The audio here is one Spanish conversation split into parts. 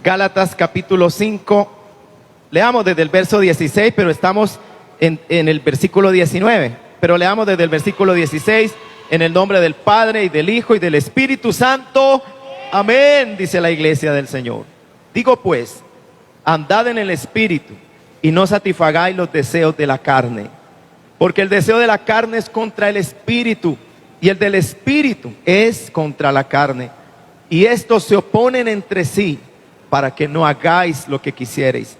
Gálatas capítulo 5. Leamos desde el verso 16, pero estamos en el versículo 19. Pero leamos desde el versículo 16, en el nombre del Padre y del Hijo y del Espíritu Santo. Amén, dice la iglesia del Señor. Digo pues, andad en el Espíritu y no satisfagáis los deseos de la carne. Porque el deseo de la carne es contra el Espíritu y el del Espíritu es contra la carne. Y estos se oponen entre sí para que no hagáis lo que quisierais.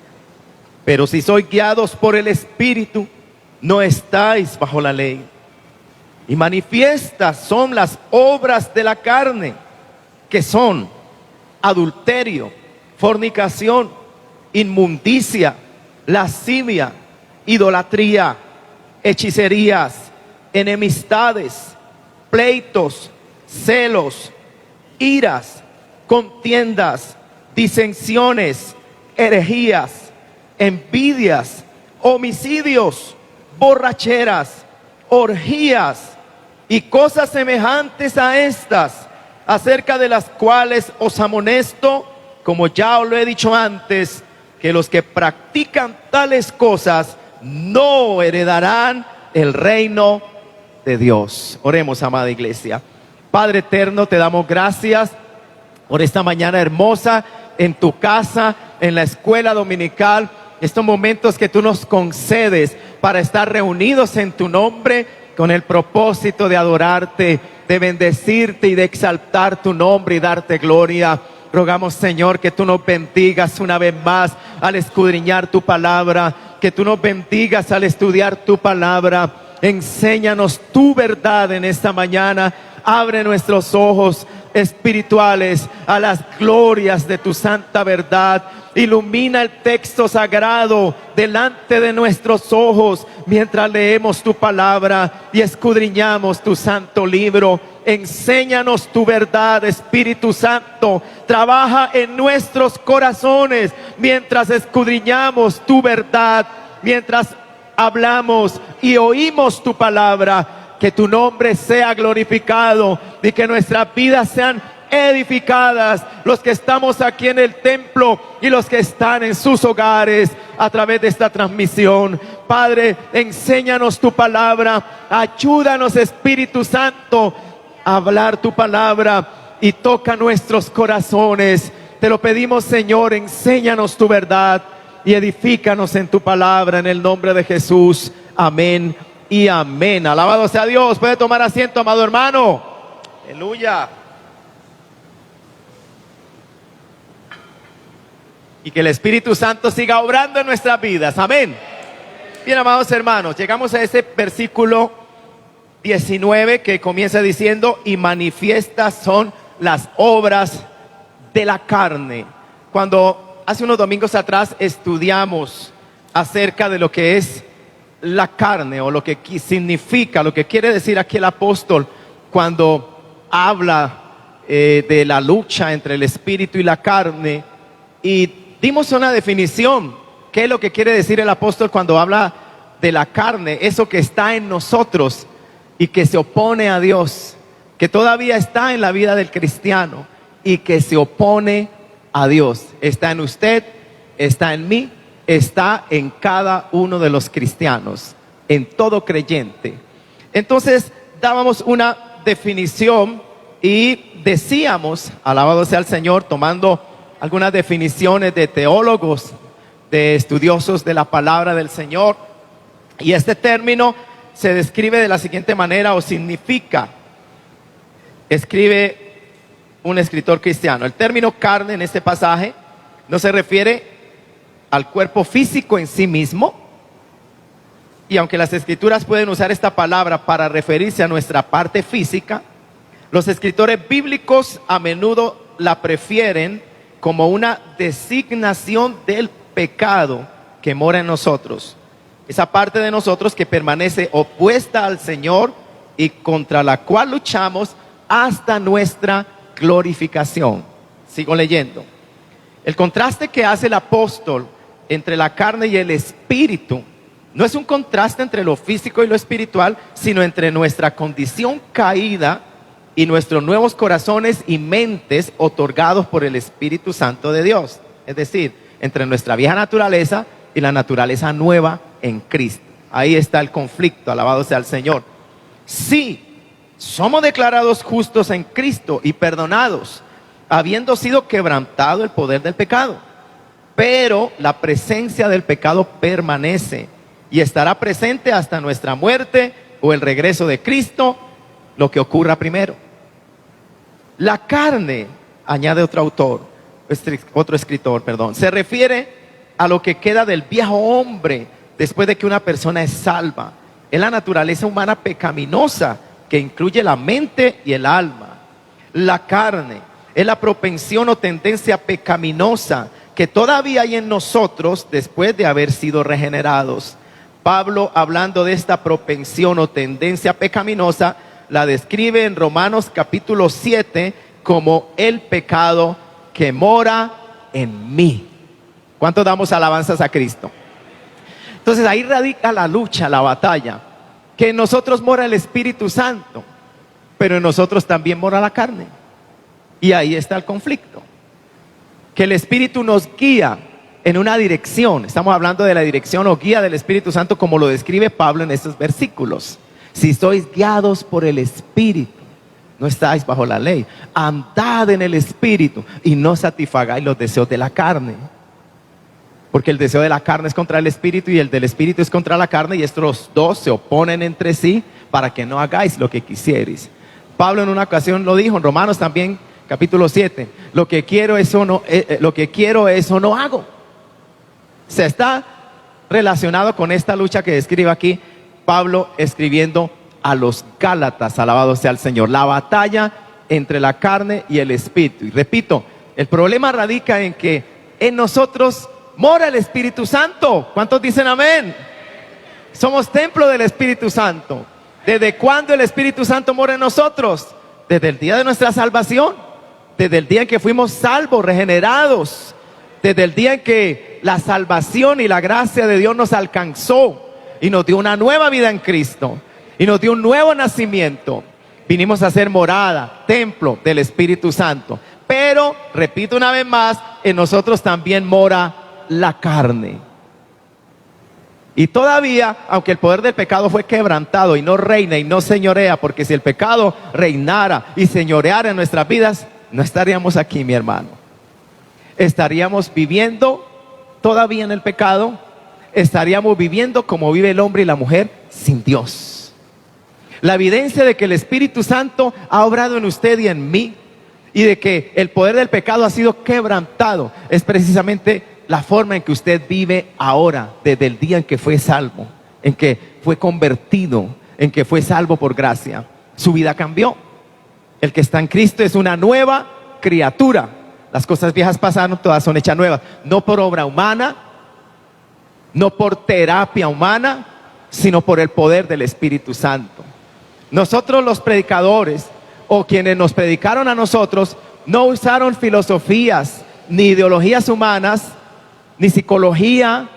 Pero si sois guiados por el Espíritu, no estáis bajo la ley. Y manifiestas son las obras de la carne, que son adulterio, fornicación, inmundicia, lascivia, idolatría, hechicerías, enemistades, pleitos, celos, iras, contiendas, disensiones, herejías, envidias, homicidios, borracheras, orgías y cosas semejantes a estas, acerca de las cuales os amonesto, como ya os lo he dicho antes, que los que practican tales cosas no heredarán el reino de Dios. Oremos, amada iglesia. Padre eterno, te damos gracias por esta mañana hermosa en tu casa, en la escuela dominical, estos momentos que tú nos concedes para estar reunidos en tu nombre con el propósito de adorarte, de bendecirte y de exaltar tu nombre y darte gloria. Rogamos, Señor, que tú nos bendigas una vez más al escudriñar tu palabra, que tú nos bendigas al estudiar tu palabra. Enséñanos tu verdad en esta mañana. Abre nuestros ojos espirituales a las glorias de tu santa verdad. Ilumina el texto sagrado delante de nuestros ojos mientras leemos tu palabra y escudriñamos tu santo libro. Enséñanos tu verdad, Espíritu Santo. Trabaja en nuestros corazones mientras escudriñamos tu verdad, mientras hablamos y oímos tu palabra. Que tu nombre sea glorificado y que nuestras vidas sean edificadas, los que estamos aquí en el templo y los que están en sus hogares a través de esta transmisión. Padre, enséñanos tu palabra, ayúdanos, Espíritu Santo, a hablar tu palabra y toca nuestros corazones. Te lo pedimos, Señor, enséñanos tu verdad y edifícanos en tu palabra, en el nombre de Jesús. Amén y amén. Alabado sea Dios. Puede tomar asiento, amado hermano. Aleluya. Y que el Espíritu Santo siga obrando en nuestras vidas. Amén. Bien, amados hermanos, llegamos a ese versículo 19 que comienza diciendo: y manifiestas son las obras de la carne. Cuando hace unos domingos atrás estudiamos acerca de lo que es la carne, o lo que significa, lo que quiere decir aquí el apóstol cuando habla de la lucha entre el espíritu y la carne, y dimos una definición. ¿Qué es lo que quiere decir el apóstol cuando habla de la carne? Eso que está en nosotros y que se opone a Dios, que todavía está en la vida del cristiano y que se opone a Dios. Está en usted, está en mí, está en cada uno de los cristianos, en todo creyente. Entonces dábamos una definición y decíamos, alabado sea el Señor, tomando algunas definiciones de teólogos, de estudiosos de la palabra del Señor, y este término se describe de la siguiente manera, o significa, escribe un escritor cristiano: el término carne en este pasaje no se refiere al cuerpo físico en sí mismo, y aunque las escrituras pueden usar esta palabra para referirse a nuestra parte física, los escritores bíblicos a menudo la prefieren como una designación del pecado que mora en nosotros, esa parte de nosotros que permanece opuesta al Señor y contra la cual luchamos hasta nuestra glorificación. Sigo leyendo. El contraste que hace el apóstol entre la carne y el espíritu no es un contraste entre lo físico y lo espiritual, sino entre nuestra condición caída y nuestros nuevos corazones y mentes otorgados por el Espíritu Santo de Dios. Es decir, entre nuestra vieja naturaleza y la naturaleza nueva en Cristo. Ahí está el conflicto, alabado sea el Señor. Sí, somos declarados justos en Cristo y perdonados, habiendo sido quebrantado el poder del pecado. Pero la presencia del pecado permanece y estará presente hasta nuestra muerte o el regreso de Cristo, lo que ocurra primero. La carne, añade otro escritor, se refiere a lo que queda del viejo hombre después de que una persona es salva. Es la naturaleza humana pecaminosa que incluye la mente y el alma. La carne es la propensión o tendencia pecaminosa que todavía hay en nosotros después de haber sido regenerados. Pablo, hablando de esta propensión o tendencia pecaminosa, la describe en Romanos capítulo 7 como el pecado que mora en mí. ¿Cuántos damos alabanzas a Cristo? Entonces ahí radica la lucha, la batalla, que en nosotros mora el Espíritu Santo, pero en nosotros también mora la carne. Y ahí está el conflicto. Que el Espíritu nos guía en una dirección. Estamos hablando de la dirección o guía del Espíritu Santo como lo describe Pablo en estos versículos. Si sois guiados por el Espíritu, no estáis bajo la ley. Andad en el Espíritu y no satisfagáis los deseos de la carne. Porque el deseo de la carne es contra el Espíritu y el del Espíritu es contra la carne, y estos dos se oponen entre sí para que no hagáis lo que quisierais. Pablo en una ocasión lo dijo en Romanos también, capítulo 7. Lo que quiero eso no hago. Se está relacionado con esta lucha que describe aquí Pablo escribiendo a los Gálatas, alabado sea el Señor. La batalla entre la carne y el Espíritu. Y repito, el problema radica en que en nosotros mora el Espíritu Santo. ¿Cuántos dicen amén? Somos templo del Espíritu Santo. ¿Desde cuándo el Espíritu Santo mora en nosotros? Desde el día de nuestra salvación. Desde el día en que fuimos salvos, regenerados. Desde el día en que la salvación y la gracia de Dios nos alcanzó y nos dio una nueva vida en Cristo y nos dio un nuevo nacimiento. Vinimos a ser morada, templo del Espíritu Santo. Pero, repito una vez más, en nosotros también mora la carne. Y todavía, aunque el poder del pecado fue quebrantado y no reina y no señorea, porque si el pecado reinara y señoreara en nuestras vidas, no estaríamos aquí, mi hermano. Estaríamos viviendo todavía en el pecado, estaríamos viviendo como vive el hombre y la mujer sin Dios. La evidencia de que el Espíritu Santo ha obrado en usted y en mí, y de que el poder del pecado ha sido quebrantado, es precisamente la forma en que usted vive ahora, desde el día en que fue salvo, en que fue convertido, en que fue salvo por gracia. Su vida cambió. El que está en Cristo es una nueva criatura. Las cosas viejas pasaron, todas son hechas nuevas. No por obra humana, no por terapia humana, sino por el poder del Espíritu Santo. Nosotros los predicadores, o quienes nos predicaron a nosotros, no usaron filosofías, ni ideologías humanas, ni psicología,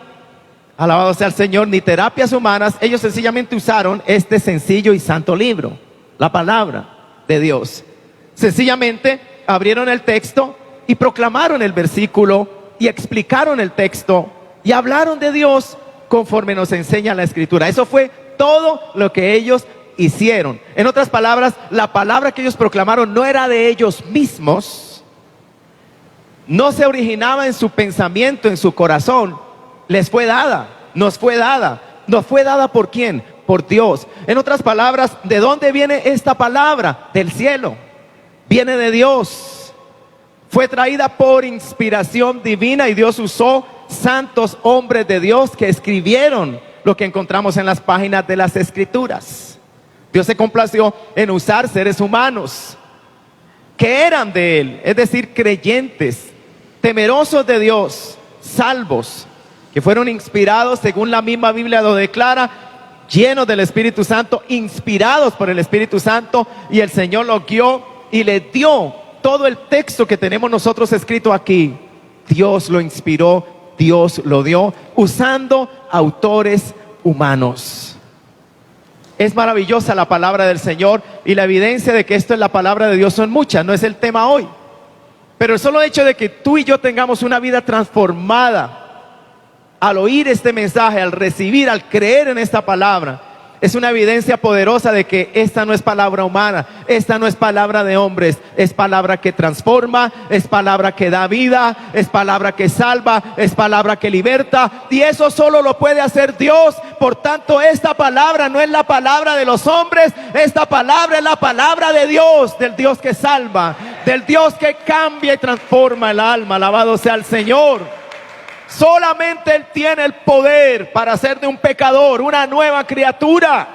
alabado sea el Señor, ni terapias humanas. Ellos sencillamente usaron este sencillo y santo libro, la palabra de Dios. Sencillamente abrieron el texto y proclamaron el versículo y explicaron el texto y hablaron de Dios conforme nos enseña la Escritura. Eso fue todo lo que ellos hicieron. En otras palabras, la palabra que ellos proclamaron no era de ellos mismos, no se originaba en su pensamiento, en su corazón. Les fue dada, nos fue dada. ¿Nos fue dada por quién? Por Dios. En otras palabras, ¿de dónde viene esta palabra? Del cielo. Viene de Dios. Fue traída por inspiración divina y Dios usó santos hombres de Dios que escribieron lo que encontramos en las páginas de las Escrituras. Dios se complació en usar seres humanos que eran de Él, es decir, creyentes, temerosos de Dios, salvos, que fueron inspirados, según la misma Biblia lo declara, llenos del Espíritu Santo, inspirados por el Espíritu Santo, y el Señor los guió y les dio todo el texto que tenemos nosotros escrito aquí. Dios lo inspiró, Dios lo dio, usando autores humanos. Es maravillosa la palabra del Señor, y la evidencia de que esto es la palabra de Dios son muchas. No es el tema hoy. Pero el solo hecho de que tú y yo tengamos una vida transformada al oír este mensaje, al recibir, al creer en esta palabra, es una evidencia poderosa de que esta no es palabra humana, esta no es palabra de hombres, es palabra que transforma, es palabra que da vida, es palabra que salva, es palabra que liberta, y eso solo lo puede hacer Dios. Por tanto, esta palabra no es la palabra de los hombres, esta palabra es la palabra de Dios, del Dios que salva, del Dios que cambia y transforma el alma. Alabado sea el Señor. Solamente Él tiene el poder para hacer de un pecador una nueva criatura.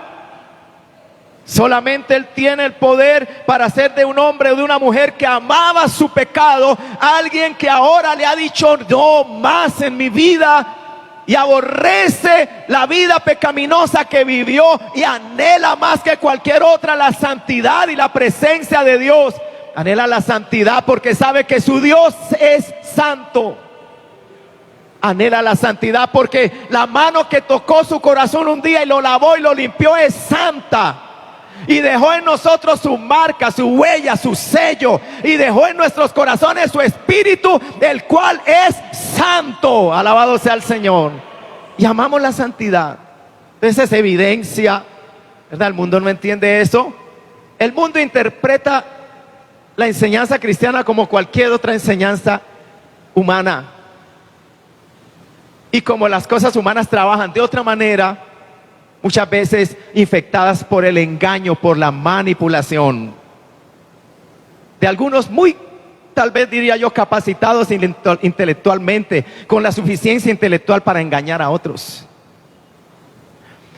Solamente Él tiene el poder para hacer de un hombre o de una mujer que amaba su pecado alguien que ahora le ha dicho no más en mi vida, y aborrece la vida pecaminosa que vivió y anhela más que cualquier otra la santidad y la presencia de Dios. Anhela la santidad porque sabe que su Dios es santo. Anhela la santidad porque la mano que tocó su corazón un día y lo lavó y lo limpió es santa, y dejó en nosotros su marca, su huella, su sello, y dejó en nuestros corazones su espíritu, el cual es santo. Alabado sea el Señor. Y amamos la santidad. Entonces es evidencia, ¿verdad? El mundo no entiende eso. El mundo interpreta la enseñanza cristiana como cualquier otra enseñanza humana. Y como las cosas humanas trabajan de otra manera, muchas veces infectadas por el engaño, por la manipulación de algunos muy, tal vez diría yo, capacitados intelectualmente, con la suficiencia intelectual para engañar a otros.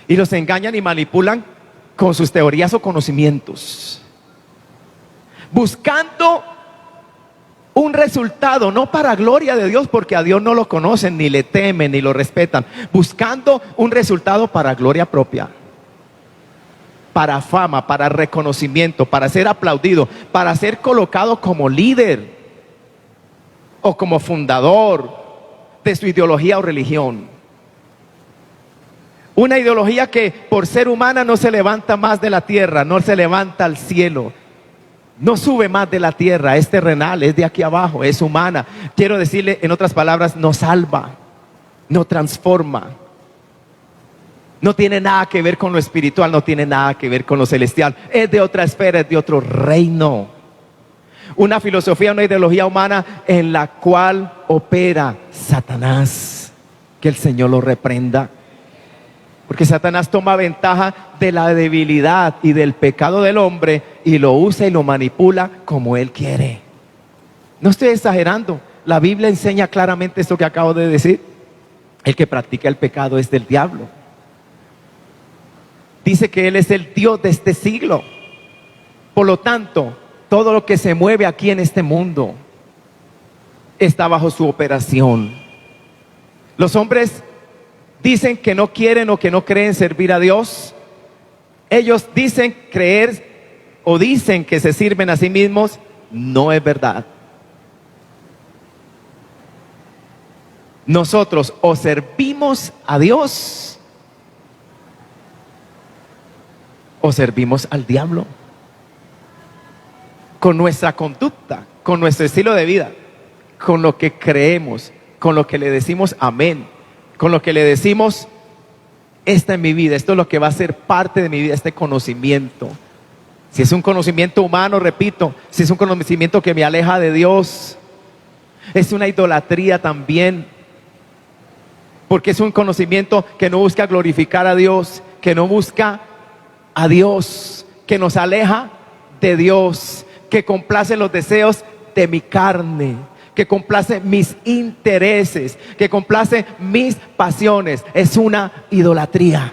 Y los engañan y manipulan con sus teorías o conocimientos, buscando un resultado, no para gloria de Dios, porque a Dios no lo conocen, ni le temen, ni lo respetan, buscando un resultado para gloria propia, para fama, para reconocimiento, para ser aplaudido, para ser colocado como líder o como fundador de su ideología o religión. Una ideología que por ser humana no se levanta más de la tierra, no se levanta al cielo, no sube más de la tierra, es terrenal, es de aquí abajo, es humana. Quiero decirle, en otras palabras, no salva, no transforma. No tiene nada que ver con lo espiritual, no tiene nada que ver con lo celestial. Es de otra esfera, es de otro reino. Una filosofía, una ideología humana en la cual opera Satanás. Que el Señor lo reprenda. Porque Satanás toma ventaja de la debilidad y del pecado del hombre y lo usa y lo manipula como él quiere. No estoy exagerando. La Biblia enseña claramente esto que acabo de decir. El que practica el pecado es del diablo. Dice que él es el Dios de este siglo. Por lo tanto, todo lo que se mueve aquí en este mundo está bajo su operación. Los hombres dicen que no quieren o que no creen servir a Dios. Ellos dicen creer o dicen que se sirven a sí mismos. No es verdad. Nosotros o servimos a Dios o servimos al diablo. Con nuestra conducta, con nuestro estilo de vida, con lo que creemos, con lo que le decimos amén, con lo que le decimos, esta es mi vida, esto es lo que va a ser parte de mi vida, este conocimiento. Si es un conocimiento humano, repito, si es un conocimiento que me aleja de Dios, es una idolatría también, porque es un conocimiento que no busca glorificar a Dios, que no busca a Dios, que nos aleja de Dios, que complace los deseos de mi carne, que complace mis intereses, que complace mis pasiones. Es una idolatría.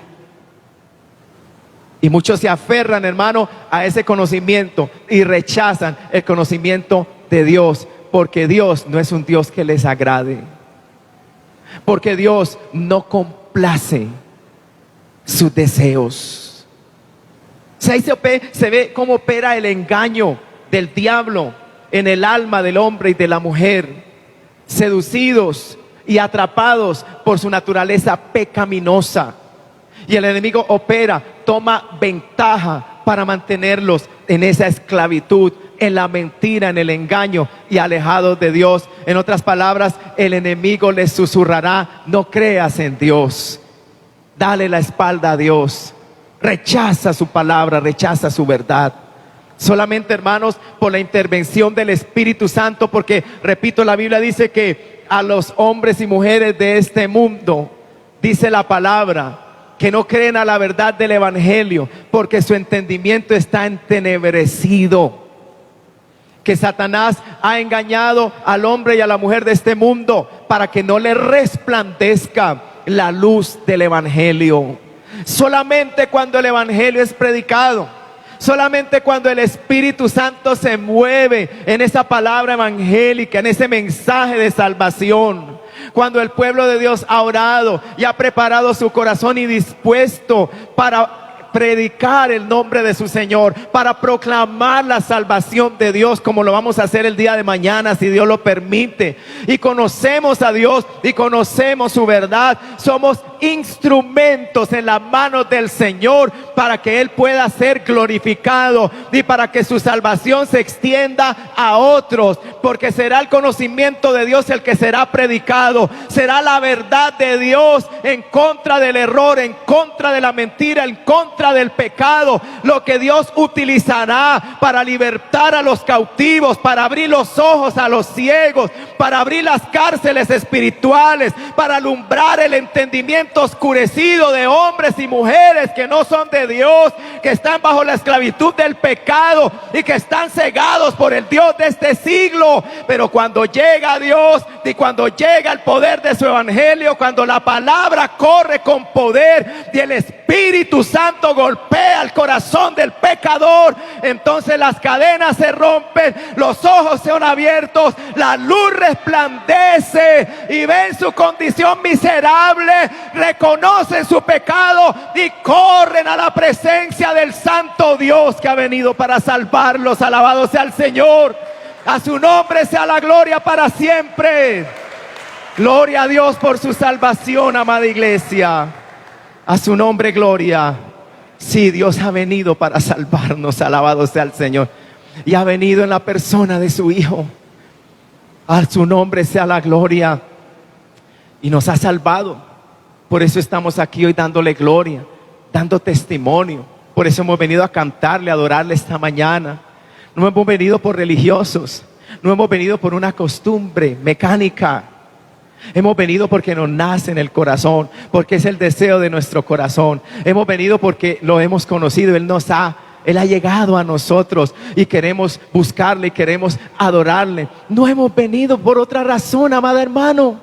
Y muchos se aferran, hermano, a ese conocimiento y rechazan el conocimiento de Dios, porque Dios no es un Dios que les agrade, porque Dios no complace sus deseos. Ahí se ve cómo opera el engaño del diablo en el alma del hombre y de la mujer, seducidos y atrapados por su naturaleza pecaminosa. Y el enemigo opera, toma ventaja para mantenerlos en esa esclavitud en la mentira, en el engaño y alejados de Dios. En otras palabras, el enemigo les susurrará: no creas en Dios, dale la espalda a Dios, rechaza su palabra, rechaza su verdad. Solamente, hermanos, por la intervención del Espíritu Santo, porque, repito, la Biblia dice que a los hombres y mujeres de este mundo, dice la palabra, que no creen a la verdad del Evangelio, porque su entendimiento está entenebrecido. Que Satanás ha engañado al hombre y a la mujer de este mundo para que no le resplandezca la luz del Evangelio. Solamente cuando el Evangelio es predicado, solamente cuando el Espíritu Santo se mueve en esa palabra evangélica, en ese mensaje de salvación, cuando el pueblo de Dios ha orado y ha preparado su corazón y dispuesto para predicar el nombre de su Señor, para proclamar la salvación de Dios, como lo vamos a hacer el día de mañana, si Dios lo permite, y conocemos a Dios y conocemos su verdad, somos instrumentos en las manos del Señor para que Él pueda ser glorificado y para que su salvación se extienda a otros, porque será el conocimiento de Dios el que será predicado, será la verdad de Dios en contra del error, en contra de la mentira, en contra del pecado, lo que Dios utilizará para libertar a los cautivos, para abrir los ojos a los ciegos, para abrir las cárceles espirituales, para alumbrar el entendimiento oscurecido de hombres y mujeres que no son de Dios, que están bajo la esclavitud del pecado y que están cegados por el Dios de este siglo. Pero cuando llega Dios y cuando llega el poder de su evangelio, cuando la palabra corre con poder y el Espíritu Santo golpea el corazón del pecador, entonces las cadenas se rompen, los ojos son abiertos, la luz resplandece y ven su condición miserable, reconocen su pecado y corren a la presencia del santo Dios que ha venido para salvarlos. Alabado sea el Señor, a su nombre sea la gloria para siempre. Gloria a Dios por su salvación, amada iglesia, a su nombre gloria. Sí, Dios ha venido para salvarnos, alabado sea el Señor, y ha venido en la persona de su Hijo. A su nombre sea la gloria, y nos ha salvado. Por eso estamos aquí hoy dándole gloria, dando testimonio. Por eso hemos venido a cantarle, a adorarle esta mañana. No hemos venido por religiosos, no hemos venido por una costumbre mecánica. Hemos venido porque nos nace en el corazón, porque es el deseo de nuestro corazón. Hemos venido porque lo hemos conocido, Él ha llegado a nosotros y queremos buscarle y queremos adorarle. No hemos venido por otra razón, amado hermano.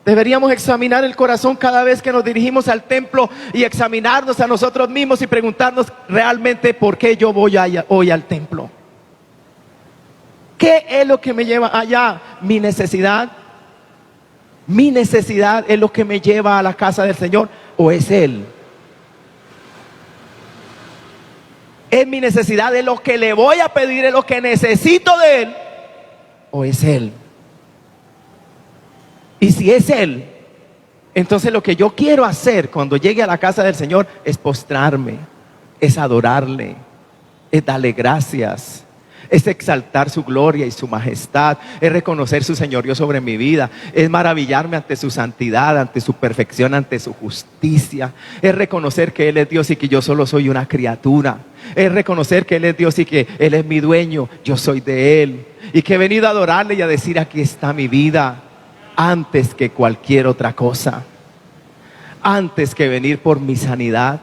Deberíamos examinar el corazón cada vez que nos dirigimos al templo y examinarnos a nosotros mismos y preguntarnos realmente por qué yo voy hoy al templo. ¿Qué es lo que me lleva allá? ¿Mi necesidad? ¿Mi necesidad es lo que me lleva a la casa del Señor o es Él? ¿Es mi necesidad, es lo que le voy a pedir, es lo que necesito de Él o es Él? Y si es Él, entonces lo que yo quiero hacer cuando llegue a la casa del Señor es postrarme, es adorarle, es darle gracias, es exaltar su gloria y su majestad, es reconocer su señorío sobre mi vida, es maravillarme ante su santidad, ante su perfección, ante su justicia, es reconocer que Él es Dios y que yo solo soy una criatura, es reconocer que Él es Dios y que Él es mi dueño, yo soy de Él, y que he venido a adorarle y a decir: aquí está mi vida, antes que cualquier otra cosa, antes que venir por mi sanidad,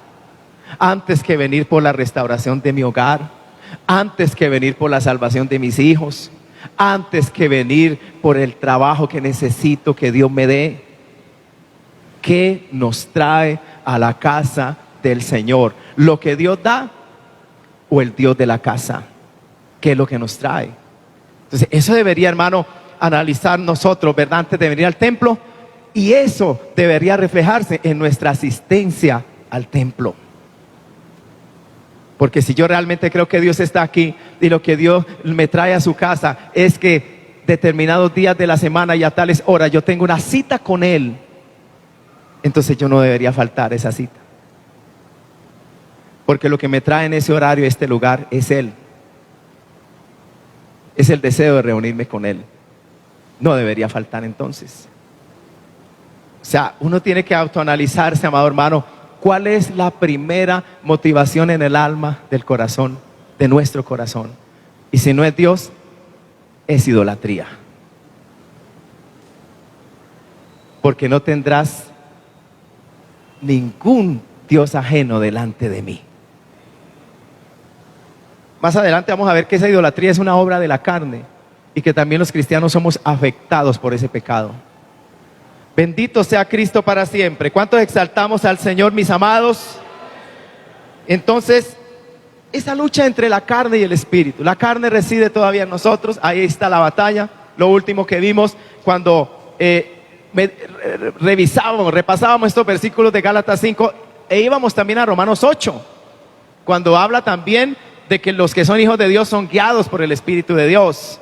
antes que venir por la restauración de mi hogar, antes que venir por la salvación de mis hijos, antes que venir por el trabajo que necesito que Dios me dé. ¿Qué nos trae a la casa del Señor? ¿Lo que Dios da o el Dios de la casa? ¿Qué es lo que nos trae? Entonces eso debería, hermano, analizar nosotros, ¿verdad? Antes de venir al templo, y eso debería reflejarse en nuestra asistencia al templo. Porque si yo realmente creo que Dios está aquí y lo que Dios me trae a su casa es que determinados días de la semana y a tales horas yo tengo una cita con Él, entonces yo no debería faltar esa cita. Porque lo que me trae en ese horario, este lugar, es Él. es el deseo de reunirme con Él. No debería faltar entonces. O sea, uno tiene que autoanalizarse, amado hermano, ¿cuál es la primera motivación en el alma del corazón, de nuestro corazón? Y si no es Dios, es idolatría. Porque no tendrás ningún Dios ajeno delante de mí. Más adelante vamos a ver que esa idolatría es una obra de la carne y que también los cristianos somos afectados por ese pecado. Bendito sea Cristo para siempre. ¿Cuántos exaltamos al Señor, mis amados? Entonces, esa lucha entre la carne y el espíritu. La carne reside todavía en nosotros. Ahí está la batalla. Lo último que vimos cuando repasábamos estos versículos de Gálatas 5 e íbamos también a Romanos 8, cuando habla también de que los que son hijos de Dios son guiados por el Espíritu de Dios.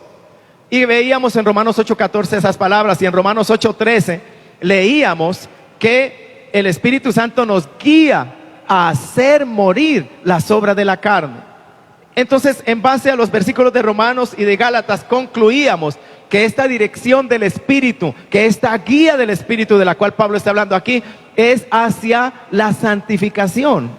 Y veíamos en Romanos 8:14 esas palabras, y en Romanos 8:13 leíamos que el Espíritu Santo nos guía a hacer morir las obras de la carne. Entonces, en base a los versículos de Romanos y de Gálatas, concluíamos que esta dirección del Espíritu, que esta guía del Espíritu de la cual Pablo está hablando aquí, es hacia la santificación.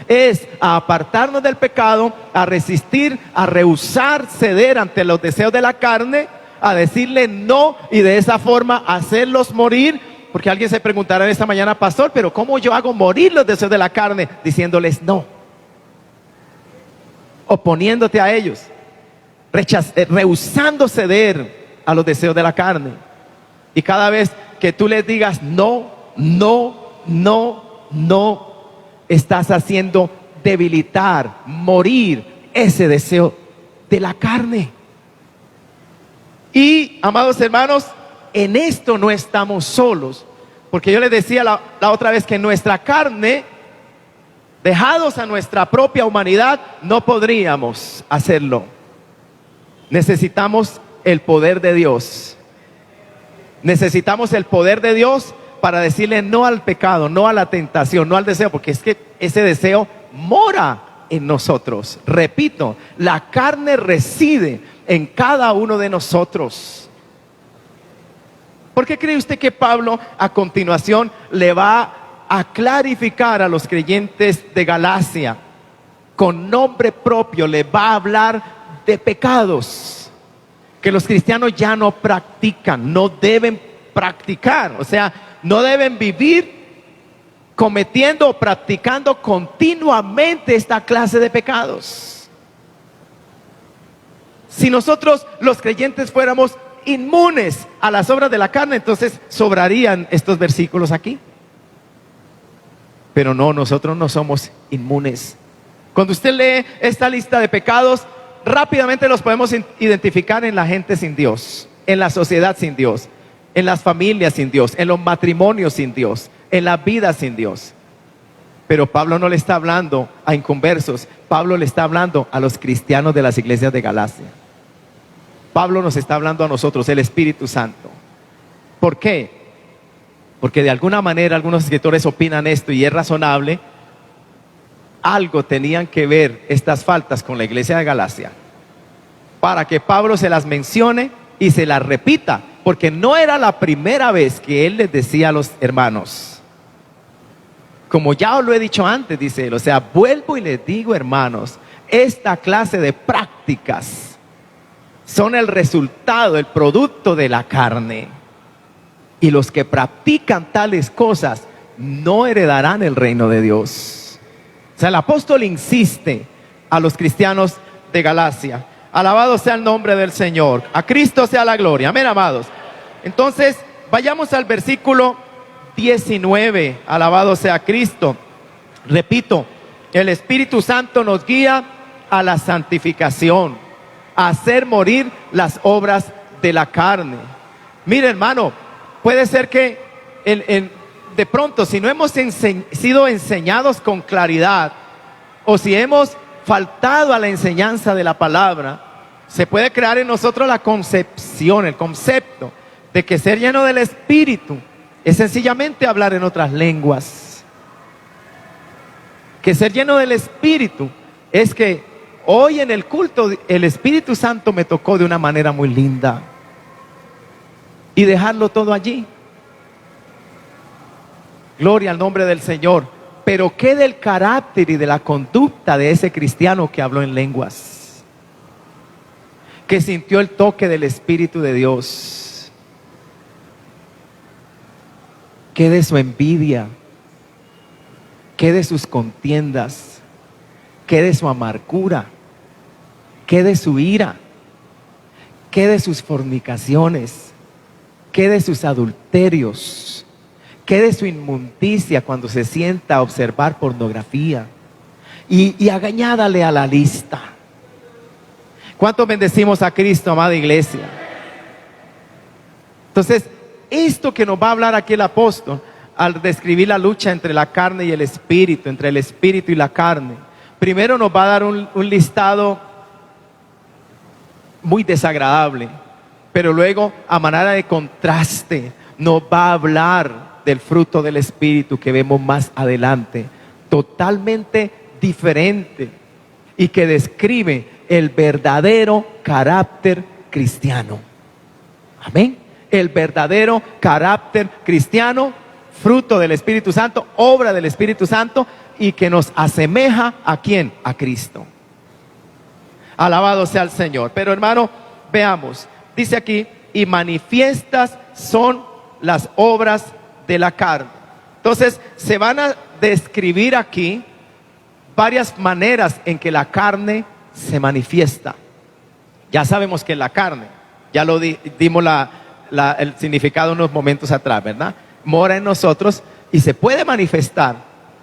Es a apartarnos del pecado, a resistir, a rehusar ceder ante los deseos de la carne, a decirle no y de esa forma hacerlos morir. Porque alguien se preguntará esta mañana, pastor, pero ¿cómo yo hago morir los deseos de la carne? Diciéndoles no, oponiéndote a ellos, rehusando ceder a los deseos de la carne. Y cada vez que tú les digas no, no, no, no, estás haciendo debilitar, morir ese deseo de la carne. Y, amados hermanos, en esto no estamos solos, porque yo les decía la otra vez que nuestra carne, dejados a nuestra propia humanidad, no podríamos hacerlo. Necesitamos el poder de Dios. Necesitamos el poder de Dios para decirle no al pecado, no a la tentación, no al deseo, porque es que ese deseo mora en nosotros. Repito, la carne reside en cada uno de nosotros. ¿Por qué cree usted que Pablo a continuación le va a clarificar a los creyentes de Galacia? Con nombre propio le va a hablar de pecados que los cristianos ya no practican, no deben practicar. O sea, no deben vivir cometiendo o practicando continuamente esta clase de pecados. Si nosotros los creyentes fuéramos inmunes a las obras de la carne, entonces sobrarían estos versículos aquí. Pero no, nosotros no somos inmunes. Cuando usted lee esta lista de pecados, rápidamente los podemos identificar en la gente sin Dios, en la sociedad sin Dios, en las familias sin Dios, en los matrimonios sin Dios, en la vida sin Dios. Pero Pablo no le está hablando a inconversos, Pablo le está hablando a los cristianos de las iglesias de Galacia. Pablo nos está hablando a nosotros, el Espíritu Santo. ¿Por qué? Porque de alguna manera algunos escritores opinan esto y es razonable. Algo tenían que ver estas faltas con la iglesia de Galacia para que Pablo se las mencione y se las repita, porque no era la primera vez que él les decía a los hermanos, como ya os lo he dicho antes, dice él, o sea, vuelvo y les digo, hermanos, esta clase de prácticas son el resultado, el producto de la carne, y los que practican tales cosas no heredarán el reino de Dios. O sea, el apóstol insiste a los cristianos de Galacia. Alabado sea el nombre del Señor. A Cristo sea la gloria. Amén, amados. Entonces, vayamos al versículo 19. Alabado sea Cristo. Repito, el Espíritu Santo nos guía a la santificación, a hacer morir las obras de la carne. Mire, hermano, puede ser que de pronto, si no hemos sido enseñados con claridad, o si hemos faltado a la enseñanza de la palabra, se puede crear en nosotros la concepción, el concepto de que ser lleno del Espíritu es sencillamente hablar en otras lenguas. Que ser lleno del Espíritu es que hoy en el culto el Espíritu Santo me tocó de una manera muy linda. Y dejarlo todo allí. Gloria al nombre del Señor. Pero ¿qué del carácter y de la conducta de ese cristiano que habló en lenguas? Que sintió el toque del Espíritu de Dios. ¿Qué de su envidia? ¿Qué de sus contiendas? ¿Qué de su amargura? ¿Qué de su ira? ¿Qué de sus fornicaciones? ¿Qué de sus adulterios? ¿Qué de su inmundicia cuando se sienta a observar pornografía? Y añádale a la lista. ¿Cuántos bendecimos a Cristo, amada iglesia? Entonces, esto que nos va a hablar aquí el apóstol, al describir la lucha entre la carne y el espíritu, entre el espíritu y la carne, primero nos va a dar un listado muy desagradable, pero luego, a manera de contraste, nos va a hablar del fruto del Espíritu que vemos más adelante, totalmente diferente y que describe el verdadero carácter cristiano. Amén. El verdadero carácter cristiano, fruto del Espíritu Santo, obra del Espíritu Santo, y que nos asemeja ¿a quién? A Cristo. Alabado sea el Señor. Pero hermano, veamos, dice aquí, y manifiestas son las obras de la carne. Entonces se van a describir aquí varias maneras en que la carne se manifiesta. Ya sabemos que es la carne, ya lo dimos el significado unos momentos atrás, ¿verdad? Mora en nosotros y se puede manifestar.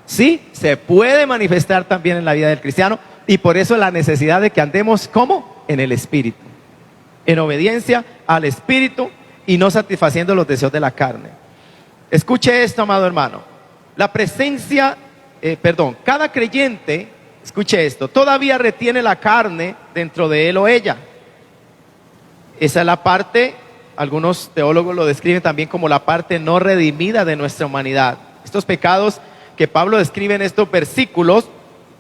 Sí, se puede manifestar también en la vida del cristiano, y por eso la necesidad de que andemos ¿cómo? En el Espíritu, en obediencia al Espíritu y no satisfaciendo los deseos de la carne. Escuche esto, amado hermano. La presencia, cada creyente, escuche esto, todavía retiene la carne dentro de él o ella. Esa es la parte, algunos teólogos lo describen también como la parte no redimida de nuestra humanidad. Estos pecados que Pablo describe en estos versículos,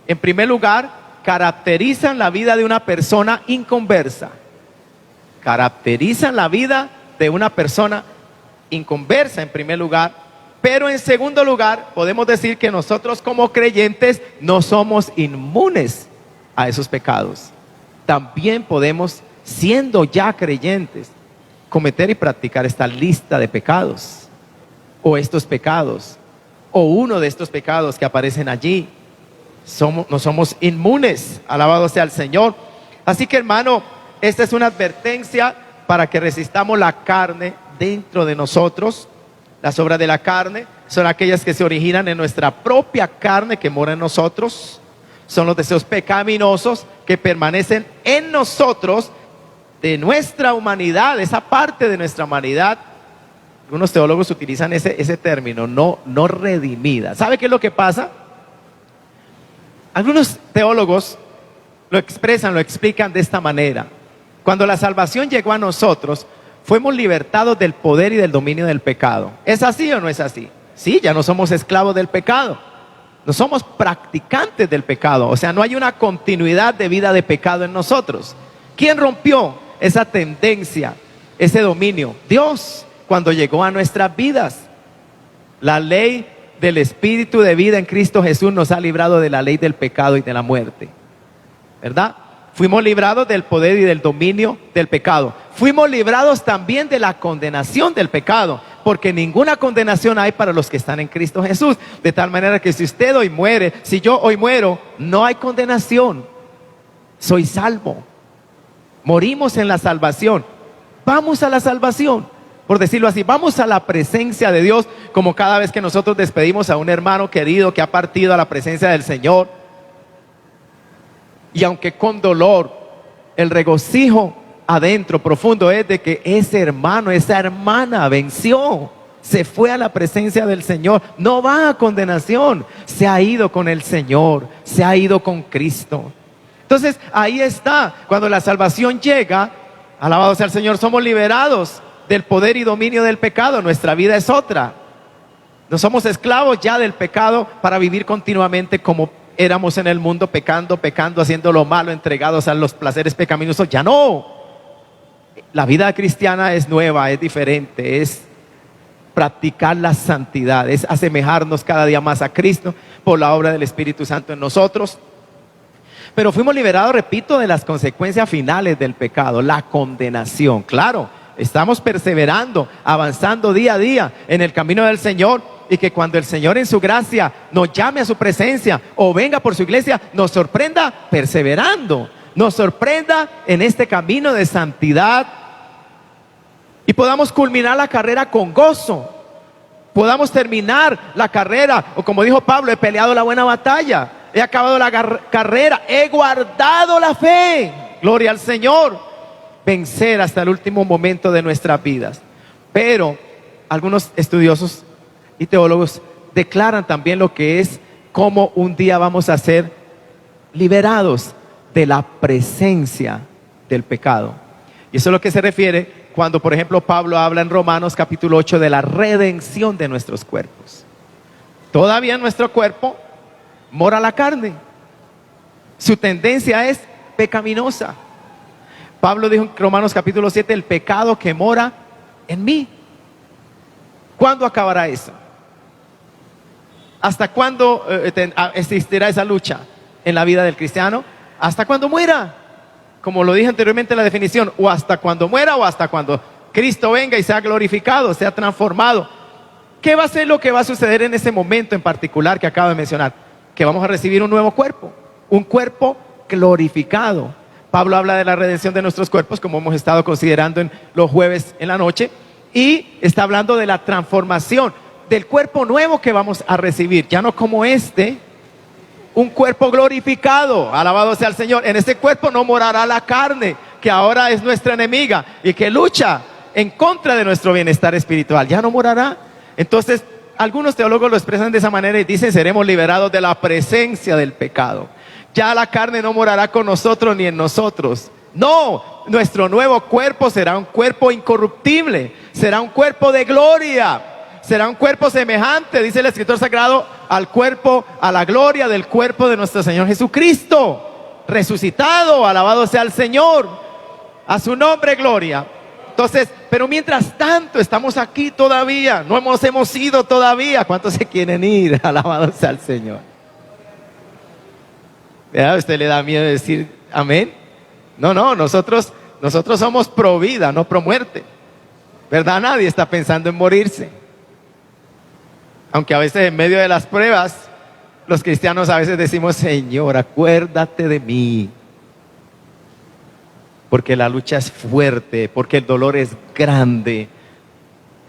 en primer lugar, caracterizan la vida de una persona inconversa. Caracterizan la vida de una persona inconversa en primer lugar, pero en segundo lugar podemos decir que nosotros como creyentes no somos inmunes a esos pecados. También podemos, siendo ya creyentes, cometer y practicar esta lista de pecados, o estos pecados, o uno de estos pecados que aparecen allí. No somos inmunes, alabado sea el Señor. Así que hermano, esta es una advertencia para que resistamos la carne dentro de nosotros. Las obras de la carne son aquellas que se originan en nuestra propia carne que mora en nosotros. Son los deseos pecaminosos que permanecen en nosotros, de nuestra humanidad, esa parte de nuestra humanidad. Algunos teólogos utilizan ese término, no redimida. ¿Sabe qué es lo que pasa? Algunos teólogos lo explican de esta manera. Cuando la salvación llegó a nosotros, fuimos libertados del poder y del dominio del pecado. ¿Es así o no es así? Sí, ya no somos esclavos del pecado. No somos practicantes del pecado. O sea, no hay una continuidad de vida de pecado en nosotros. ¿Quién rompió esa tendencia, ese dominio? Dios, cuando llegó a nuestras vidas. La ley del Espíritu de vida en Cristo Jesús nos ha librado de la ley del pecado y de la muerte. ¿Verdad? Fuimos librados del poder y del dominio del pecado. Fuimos librados también de la condenación del pecado, porque ninguna condenación hay para los que están en Cristo Jesús. De tal manera que si usted hoy muere, si yo hoy muero, no hay condenación. Soy salvo. Morimos en la salvación. Vamos a la salvación, por decirlo así. Vamos a la presencia de Dios, como cada vez que nosotros despedimos a un hermano querido que ha partido a la presencia del Señor. Y aunque con dolor, el regocijo adentro profundo es de que ese hermano, esa hermana venció, se fue a la presencia del Señor, no va a condenación, se ha ido con el Señor, se ha ido con Cristo. Entonces ahí está, cuando la salvación llega, alabado sea el Señor, somos liberados del poder y dominio del pecado. Nuestra vida es otra. No somos esclavos ya del pecado para vivir continuamente como éramos en el mundo pecando, haciendo lo malo, entregados a los placeres pecaminosos. Ya no. La vida cristiana es nueva, es diferente, es practicar la santidad, es asemejarnos cada día más a Cristo por la obra del Espíritu Santo en nosotros. Pero fuimos liberados, repito, de las consecuencias finales del pecado, la condenación. Claro, estamos perseverando, avanzando día a día en el camino del Señor, y que cuando el Señor en su gracia nos llame a su presencia o venga por su iglesia, nos sorprenda perseverando, nos sorprenda en este camino de santidad y podamos culminar la carrera con gozo, podamos terminar la carrera, o como dijo Pablo, he peleado la buena batalla, he acabado la carrera, he guardado la fe, gloria al Señor, vencer hasta el último momento de nuestras vidas. Pero algunos estudiosos y teólogos declaran también lo que es cómo un día vamos a ser liberados de la presencia del pecado. Y eso es lo que se refiere cuando, por ejemplo, Pablo habla en Romanos capítulo 8 de la redención de nuestros cuerpos. Todavía en nuestro cuerpo mora la carne. Su tendencia es pecaminosa. Pablo dijo en Romanos capítulo 7, el pecado que mora en mí. ¿Cuándo acabará eso? ¿Hasta cuándo existirá esa lucha en la vida del cristiano? Hasta cuando muera, como lo dije anteriormente en la definición, o hasta cuando muera o hasta cuando Cristo venga y sea glorificado, sea transformado. ¿Qué va a ser lo que va a suceder en ese momento en particular que acabo de mencionar? Que vamos a recibir un nuevo cuerpo, un cuerpo glorificado. Pablo habla de la redención de nuestros cuerpos, como hemos estado considerando en los jueves en la noche, y está hablando de la transformación del cuerpo nuevo que vamos a recibir, ya no como un cuerpo glorificado, alabado sea el Señor. En ese cuerpo no morará la carne, que ahora es nuestra enemiga y que lucha en contra de nuestro bienestar espiritual, ya no morará. Entonces, algunos teólogos lo expresan de esa manera y dicen, seremos liberados de la presencia del pecado. Ya la carne no morará con nosotros ni en nosotros. No, nuestro nuevo cuerpo será un cuerpo incorruptible, será un cuerpo de gloria. Será un cuerpo semejante, dice el escritor sagrado, al cuerpo, a la gloria del cuerpo de nuestro Señor Jesucristo, resucitado, alabado sea el Señor, a su nombre gloria. Entonces, pero mientras tanto estamos aquí todavía, no hemos ido todavía. ¿Cuántos se quieren ir? Alabado sea el Señor. ¿A usted le da miedo decir amén? No, nosotros somos pro vida, no pro muerte, ¿verdad? Nadie está pensando en morirse. Aunque a veces en medio de las pruebas, los cristianos a veces decimos, Señor, acuérdate de mí. Porque la lucha es fuerte, porque el dolor es grande.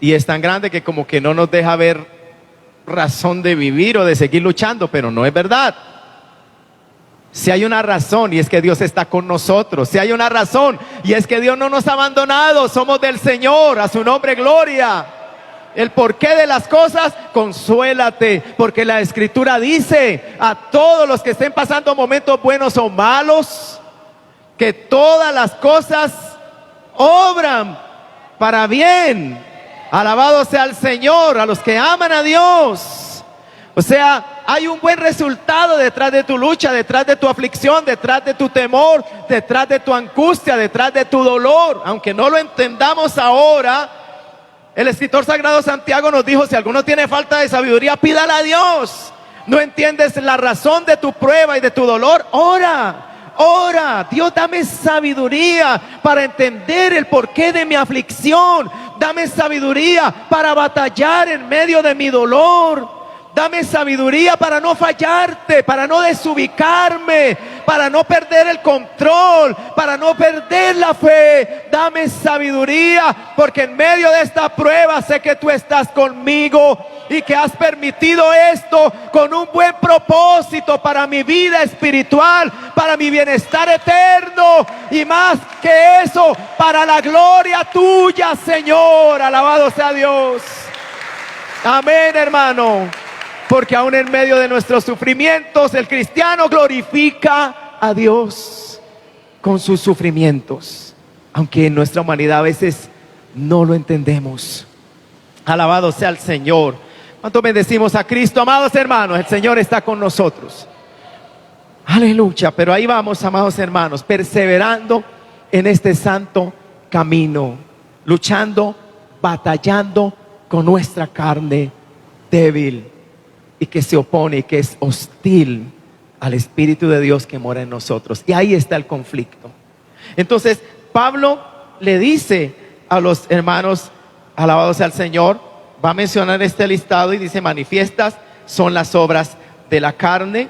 Y es tan grande que como que no nos deja ver razón de vivir o de seguir luchando, pero no es verdad. Si hay una razón y es que Dios está con nosotros, si hay una razón y es que Dios no nos ha abandonado, somos del Señor, a su nombre gloria. El porqué de las cosas, consuélate, porque la Escritura dice a todos los que estén pasando momentos buenos o malos, que todas las cosas obran para bien. Alabado sea el Señor, a los que aman a Dios. O sea, hay un buen resultado detrás de tu lucha, detrás de tu aflicción, detrás de tu temor, detrás de tu angustia, detrás de tu dolor. Aunque no lo entendamos ahora, el escritor sagrado Santiago nos dijo, si alguno tiene falta de sabiduría, pídala a Dios. No entiendes la razón de tu prueba y de tu dolor, ora. Dios, dame sabiduría para entender el porqué de mi aflicción. Dame sabiduría para batallar en medio de mi dolor. Dame sabiduría para no fallarte, para no desubicarme, para no perder el control, para no perder la fe. Dame sabiduría, porque en medio de esta prueba sé que tú estás conmigo y que has permitido esto con un buen propósito para mi vida espiritual, para mi bienestar eterno y más que eso, para la gloria tuya, Señor. Alabado sea Dios. Amén, hermano. Porque aún en medio de nuestros sufrimientos, el cristiano glorifica a Dios con sus sufrimientos, aunque en nuestra humanidad a veces no lo entendemos. Alabado sea el Señor. ¿Cuánto bendecimos a Cristo? Amados hermanos, el Señor está con nosotros. Aleluya, pero ahí vamos, amados hermanos, perseverando en este santo camino, luchando, batallando con nuestra carne débil y que se opone y que es hostil al Espíritu de Dios que mora en nosotros. Y ahí está el conflicto. Entonces, Pablo le dice a los hermanos, alabados sea el Señor, va a mencionar este listado y dice: manifiestas son las obras de la carne,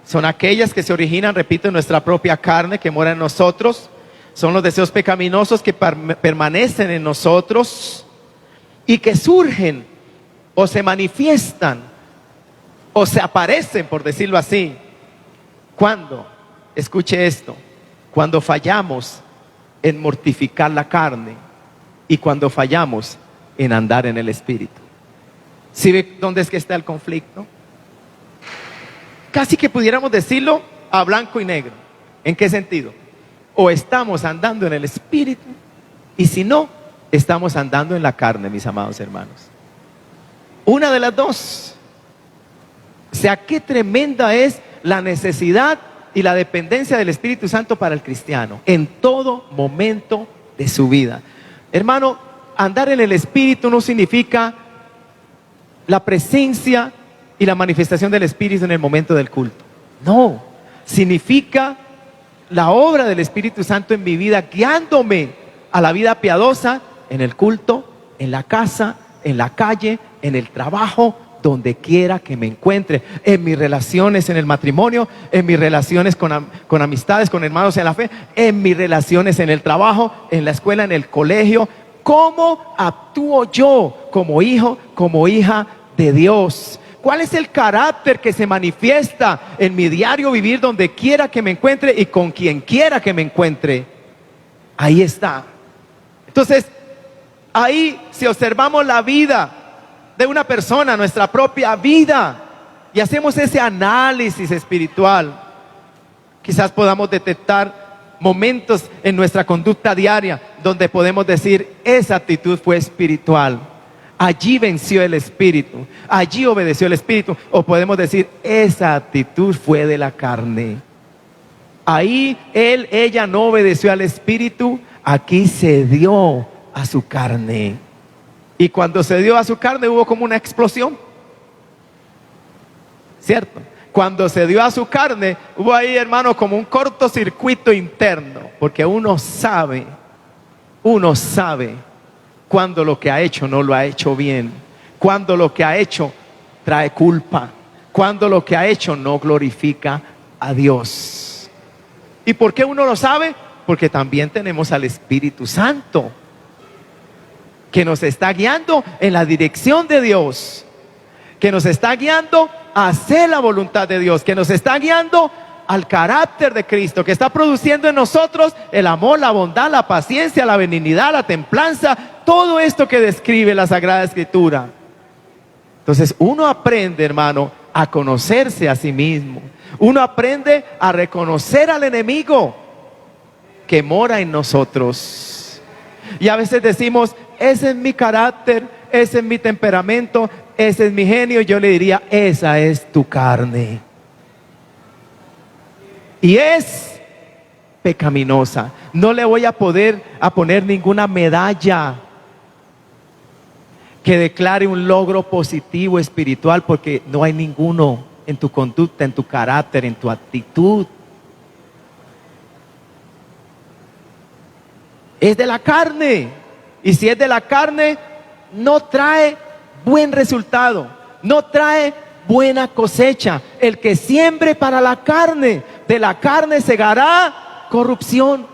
son aquellas que se originan, repito, en nuestra propia carne que mora en nosotros, son los deseos pecaminosos que permanecen en nosotros y que surgen o se manifiestan o se aparecen, por decirlo así, cuando, escuche esto, cuando fallamos en mortificar la carne y cuando fallamos en andar en el Espíritu. ¿Sí ve dónde es que está el conflicto? Casi que pudiéramos decirlo a blanco y negro. ¿En qué sentido? O estamos andando en el Espíritu, y si no, estamos andando en la carne, mis amados hermanos. Una de las dos. O sea, qué tremenda es la necesidad y la dependencia del Espíritu Santo para el cristiano en todo momento de su vida. Hermano, andar en el Espíritu no significa la presencia y la manifestación del Espíritu en el momento del culto. No, significa la obra del Espíritu Santo en mi vida, guiándome a la vida piadosa en el culto, en la casa, en la calle, en el trabajo, donde quiera que me encuentre, en mis relaciones en el matrimonio, en mis relaciones con amistades, con hermanos en la fe, en mis relaciones en el trabajo, en la escuela, en el colegio. ¿Cómo actúo yo como hijo, como hija de Dios? ¿Cuál es el carácter que se manifiesta en mi diario vivir donde quiera que me encuentre y con quien quiera que me encuentre? Ahí está. Entonces, ahí si observamos la vida de una persona, nuestra propia vida, y hacemos ese análisis espiritual, quizás podamos detectar momentos en nuestra conducta diaria donde podemos decir: esa actitud fue espiritual, allí venció el Espíritu, allí obedeció el Espíritu. O podemos decir: esa actitud fue de la carne, ahí ella no obedeció al Espíritu, aquí se dio a su carne. Y cuando se dio a su carne hubo como una explosión, ¿cierto? Cuando se dio a su carne hubo ahí, hermano, como un cortocircuito interno, porque uno sabe cuando lo que ha hecho no lo ha hecho bien, cuando lo que ha hecho trae culpa, cuando lo que ha hecho no glorifica a Dios. ¿Y por qué uno lo sabe? Porque también tenemos al Espíritu Santo, que nos está guiando en la dirección de Dios, que nos está guiando a hacer la voluntad de Dios, que nos está guiando al carácter de Cristo, que está produciendo en nosotros el amor, la bondad, la paciencia, la benignidad, la templanza, todo esto que describe la Sagrada Escritura. Entonces uno aprende, hermano, a conocerse a sí mismo. Uno aprende a reconocer al enemigo que mora en nosotros. Y a veces decimos: ese es mi carácter, ese es mi temperamento, ese es mi genio. Yo le diría: esa es tu carne. Y es pecaminosa. No le voy a poner ninguna medalla que declare un logro positivo espiritual, porque no hay ninguno en tu conducta, en tu carácter, en tu actitud. Es de la carne. Y si es de la carne, no trae buen resultado, no trae buena cosecha. El que siembre para la carne, de la carne segará corrupción.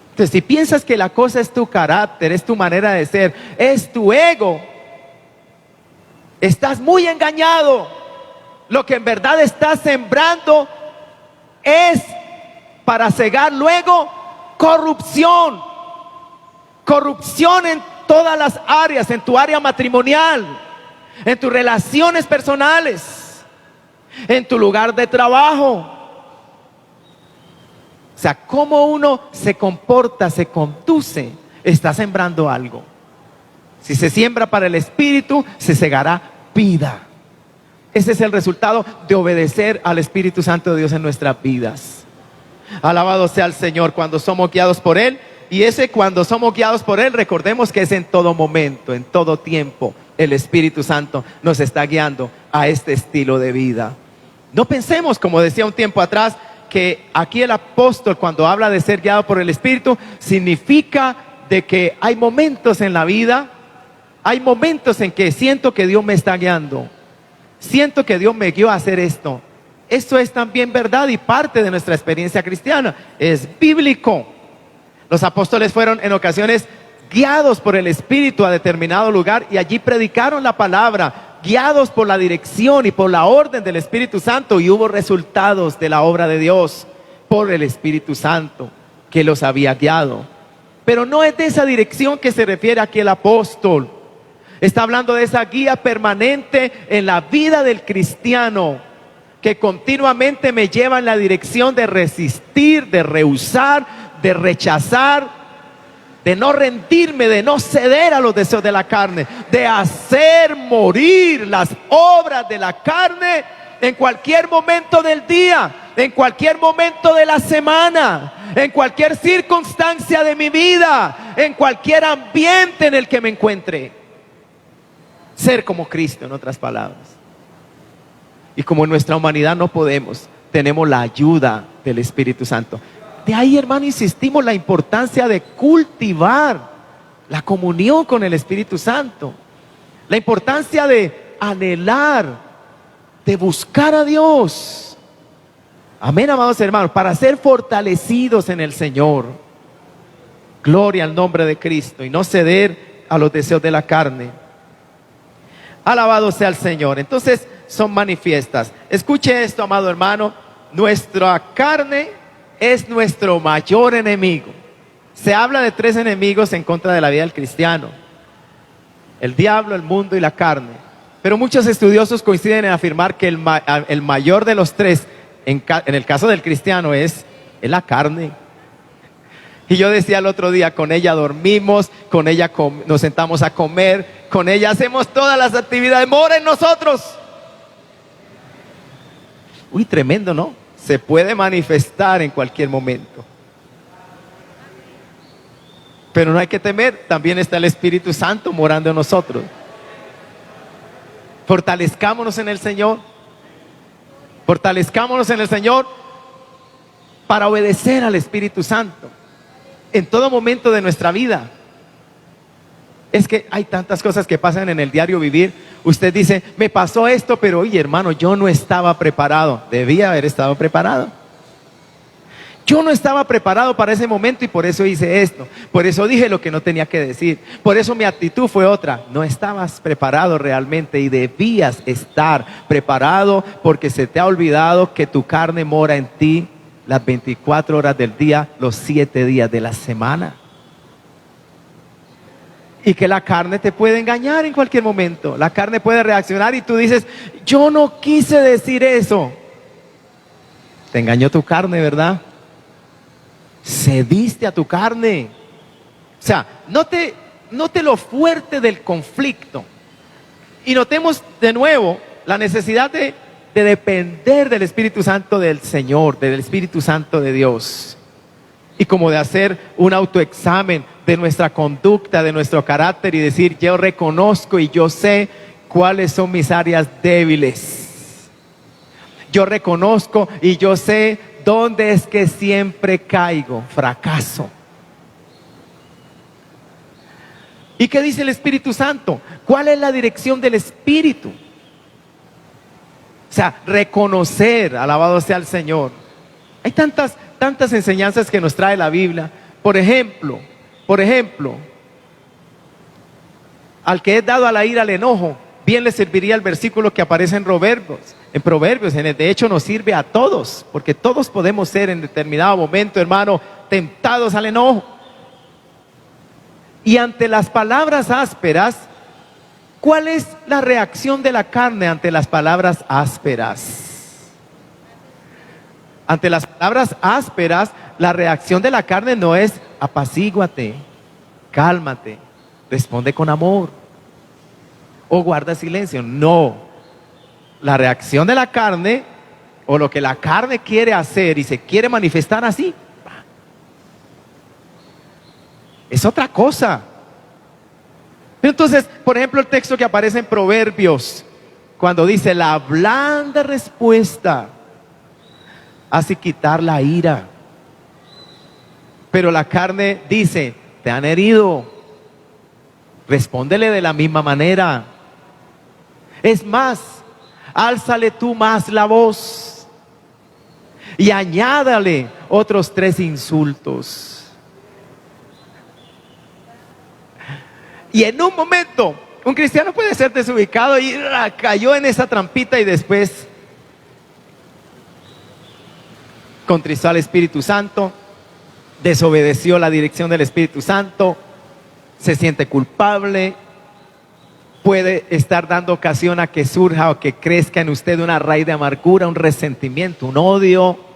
Entonces, si piensas que la cosa es tu carácter, es tu manera de ser, es tu ego, estás muy engañado. Lo que en verdad estás sembrando es para cegar luego corrupción. Corrupción en todas las áreas, en tu área matrimonial, en tus relaciones personales, en tu lugar de trabajo. O sea, cómo uno se comporta, se conduce, está sembrando algo. Si se siembra para el Espíritu, se segará vida. Ese es el resultado de obedecer al Espíritu Santo de Dios en nuestras vidas. Alabado sea el Señor cuando somos guiados por Él. Y ese cuando somos guiados por Él, recordemos que es en todo momento, en todo tiempo. El Espíritu Santo nos está guiando a este estilo de vida. No pensemos, como decía un tiempo atrás, que aquí el apóstol cuando habla de ser guiado por el Espíritu, significa de que hay momentos en la vida, hay momentos en que siento que Dios me está guiando. Siento que Dios me guió a hacer esto. Esto es también verdad y parte de nuestra experiencia cristiana. Es bíblico. Los apóstoles fueron en ocasiones guiados por el Espíritu a determinado lugar y allí predicaron la palabra, guiados por la dirección y por la orden del Espíritu Santo, y hubo resultados de la obra de Dios por el Espíritu Santo que los había guiado. Pero no es de esa dirección que se refiere aquí el apóstol. Está hablando de esa guía permanente en la vida del cristiano, que continuamente me lleva en la dirección de resistir, de rehusar, de rechazar, de no rendirme, de no ceder a los deseos de la carne, de hacer morir las obras de la carne en cualquier momento del día, en cualquier momento de la semana, en cualquier circunstancia de mi vida, en cualquier ambiente en el que me encuentre. Ser como Cristo, en otras palabras. Y como en nuestra humanidad no podemos, tenemos la ayuda del Espíritu Santo. De ahí, hermano, insistimos la importancia de cultivar la comunión con el Espíritu Santo. La importancia de anhelar, de buscar a Dios. Amén, amados hermanos, para ser fortalecidos en el Señor. Gloria al nombre de Cristo y no ceder a los deseos de la carne. Alabado sea el Señor. Entonces son manifiestas. Escuche esto, amado hermano. Nuestra carne es nuestro mayor enemigo. Se habla de 3 enemigos en contra de la vida del cristiano: el diablo, el mundo y la carne. Pero muchos estudiosos coinciden en afirmar que el mayor de los 3, en el caso del cristiano, es la carne. Y yo decía el otro día, con ella dormimos, con ella nos sentamos a comer, con ella hacemos todas las actividades, mora en nosotros. Uy, tremendo, ¿no? Se puede manifestar en cualquier momento. Pero no hay que temer, también está el Espíritu Santo morando en nosotros. Fortalezcámonos en el Señor. Fortalezcámonos en el Señor para obedecer al Espíritu Santo en todo momento de nuestra vida. Es que hay tantas cosas que pasan en el diario vivir. Usted dice, me pasó esto, pero oye, hermano, yo no estaba preparado. Debía haber estado preparado. Yo no estaba preparado para ese momento y por eso hice esto. Por eso dije lo que no tenía que decir. Por eso mi actitud fue otra. No estabas preparado realmente y debías estar preparado, porque se te ha olvidado que tu carne mora en ti las 24 horas del día, los 7 días de la semana. Y que la carne te puede engañar en cualquier momento. La carne puede reaccionar y tú dices, yo no quise decir eso. Te engañó tu carne, ¿verdad? Cediste a tu carne. O sea, note lo fuerte del conflicto. Y notemos de nuevo la necesidad de depender del Espíritu Santo del Señor, del Espíritu Santo de Dios. Y como de hacer un autoexamen de nuestra conducta, de nuestro carácter y decir, yo reconozco y yo sé cuáles son mis áreas débiles. Yo reconozco y yo sé dónde es que siempre caigo, fracaso. ¿Y qué dice el Espíritu Santo? ¿Cuál es la dirección del Espíritu? O sea, reconocer, alabado sea el Señor. Hay tantas enseñanzas que nos trae la Biblia. Por ejemplo, al que es dado a la ira, al enojo, bien le serviría el versículo que aparece en Proverbios. De hecho nos sirve a todos, porque todos podemos ser en determinado momento, hermano, tentados al enojo. Y ante las palabras ásperas, ¿cuál es la reacción de la carne ante las palabras ásperas? Ante las palabras ásperas, la reacción de la carne no es apacíguate, cálmate, responde con amor o guarda silencio. No. la reacción de la carne o lo que la carne quiere hacer y se quiere manifestar así, es otra cosa. Entonces, por ejemplo, el texto que aparece en Proverbios, cuando dice: la blanda respuesta hace quitar la ira, pero la carne dice: te han herido, respóndele de la misma manera. Es más, álzale tú más la voz y añádale otros 3 insultos. Y en un momento, un cristiano puede ser desubicado y cayó en esa trampita y después contristó al Espíritu Santo, desobedeció la dirección del Espíritu Santo, se siente culpable, puede estar dando ocasión a que surja o que crezca en usted una raíz de amargura, un resentimiento, un odio.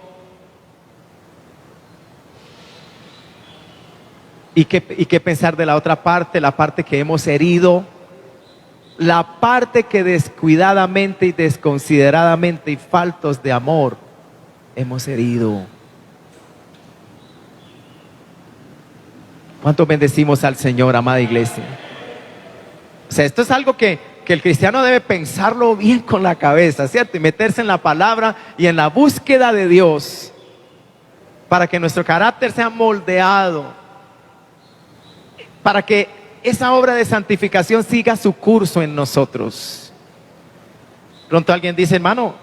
¿Y qué pensar de la otra parte, la parte que hemos herido? La parte que descuidadamente y desconsideradamente y faltos de amor hemos herido. ¿Cuánto bendecimos al Señor, amada iglesia? O sea, esto es algo que el cristiano debe pensarlo bien con la cabeza, ¿cierto? Y meterse en la palabra y en la búsqueda de Dios para que nuestro carácter sea moldeado, para que esa obra de santificación siga su curso en nosotros. Pronto alguien dice: hermano,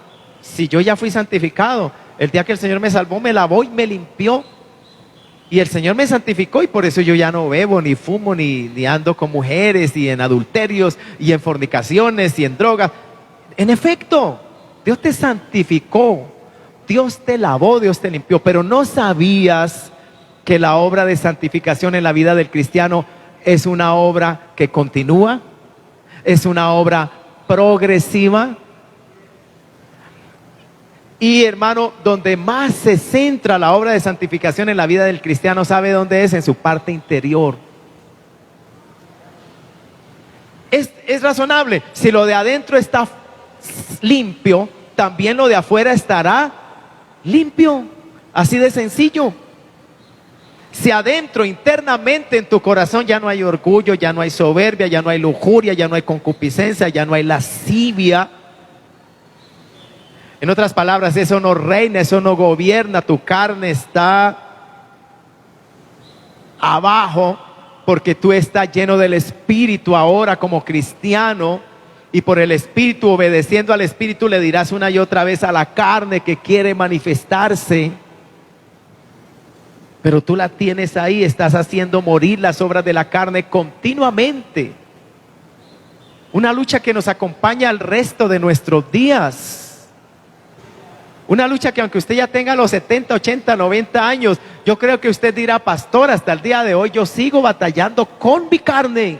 si yo ya fui santificado, el día que el Señor me salvó, me lavó y me limpió, y el Señor me santificó, y por eso yo ya no bebo, ni fumo, ni ando con mujeres, y en adulterios, y en fornicaciones, y en drogas. En efecto, Dios te santificó, Dios te lavó, Dios te limpió, pero no sabías que la obra de santificación en la vida del cristiano es una obra que continúa, es una obra progresiva. Y hermano, donde más se centra la obra de santificación en la vida del cristiano, ¿sabe dónde es? En su parte interior. Es razonable. Si lo de adentro está limpio, también lo de afuera estará limpio. Así de sencillo. Si adentro, internamente en tu corazón ya no hay orgullo, ya no hay soberbia, ya no hay lujuria, ya no hay concupiscencia, ya no hay lascivia. En otras palabras, eso no reina, eso no gobierna, tu carne está abajo porque tú estás lleno del Espíritu ahora como cristiano, y por el Espíritu, obedeciendo al Espíritu, le dirás una y otra vez a la carne que quiere manifestarse. Pero tú la tienes ahí, estás haciendo morir las obras de la carne continuamente. Una lucha que nos acompaña al resto de nuestros días. Una lucha que aunque usted ya tenga los 70, 80, 90 años, yo creo que usted dirá: pastor, hasta el día de hoy yo sigo batallando con mi carne.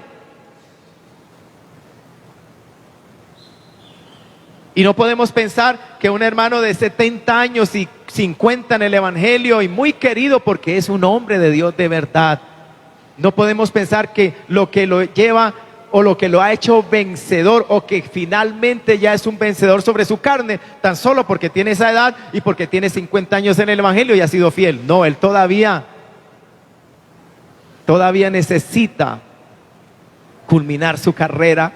Y no podemos pensar que un hermano de 70 años y 50 en el Evangelio y muy querido porque es un hombre de Dios de verdad, no podemos pensar que lo lleva o lo que lo ha hecho vencedor, o que finalmente ya es un vencedor sobre su carne, tan solo porque tiene esa edad y porque tiene 50 años en el Evangelio y ha sido fiel. No, él todavía necesita culminar su carrera,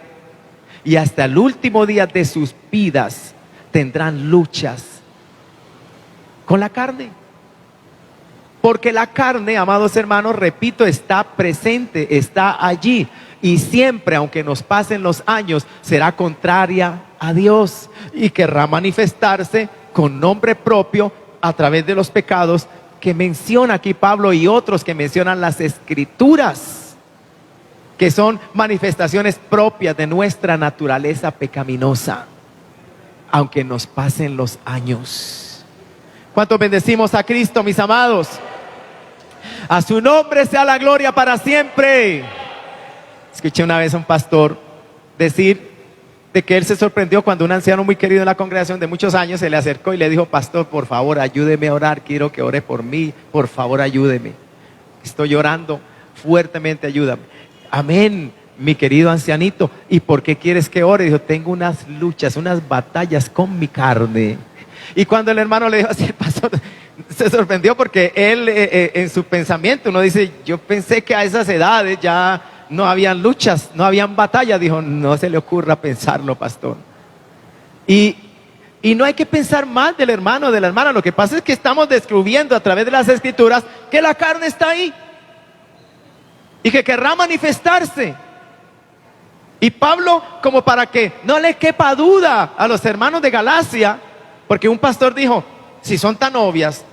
y hasta el último día de sus vidas tendrán luchas con la carne. Porque la carne, amados hermanos, repito, está presente, está allí, y siempre, aunque nos pasen los años, será contraria a Dios y querrá manifestarse con nombre propio a través de los pecados que menciona aquí Pablo y otros que mencionan las Escrituras, que son manifestaciones propias de nuestra naturaleza pecaminosa, aunque nos pasen los años. ¿Cuántos bendecimos a Cristo, mis amados? A su nombre sea la gloria para siempre. Escuché una vez a un pastor decir de que él se sorprendió cuando un anciano muy querido en la congregación de muchos años se le acercó y le dijo: pastor, por favor, ayúdeme a orar, quiero que ore por mí, por favor, ayúdeme. Estoy llorando fuertemente, ayúdame. Amén. mi querido ancianito, ¿y por qué quieres que ore? Dijo, tengo unas luchas, unas batallas con mi carne. Y cuando el hermano le dijo así, el pastor se sorprendió porque él en su pensamiento, uno dice, yo pensé que a esas edades ya no habían luchas, no habían batallas. Dijo, no se le ocurra pensarlo, pastor. Y no hay que pensar mal del hermano o de la hermana. Lo que pasa es que estamos descubriendo a través de las escrituras que la carne está ahí y que querrá manifestarse. Y Pablo, como para que no le quepa duda a los hermanos de Galacia, porque un pastor dijo, si son tan obvias,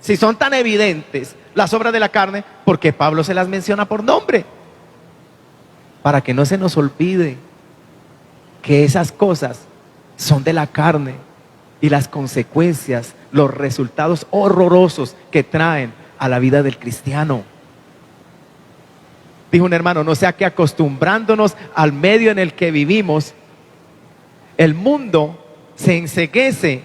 si son tan evidentes las obras de la carne, ¿por qué Pablo se las menciona por nombre? Para que no se nos olvide que esas cosas son de la carne y las consecuencias, los resultados horrorosos que traen a la vida del cristiano. Dijo un hermano, no sea que acostumbrándonos al medio en el que vivimos, el mundo se enceguece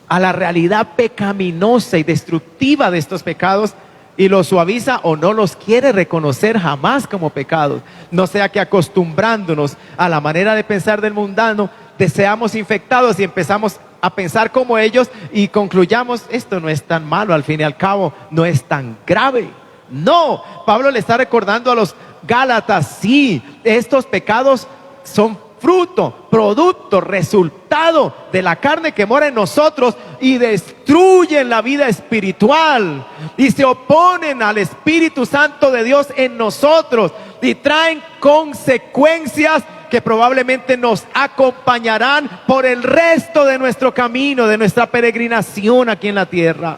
a la realidad pecaminosa y destructiva de estos pecados y los suaviza o no los quiere reconocer jamás como pecados. No sea que acostumbrándonos a la manera de pensar del mundano, seamos infectados y empezamos a pensar como ellos y concluyamos, esto no es tan malo, al fin y al cabo no es tan grave. No, Pablo le está recordando a los Gálatas, sí, estos pecados son fruto, producto, resultado de la carne que mora en nosotros y destruyen la vida espiritual y se oponen al Espíritu Santo de Dios en nosotros y traen consecuencias que probablemente nos acompañarán por el resto de nuestro camino, de nuestra peregrinación aquí en la tierra.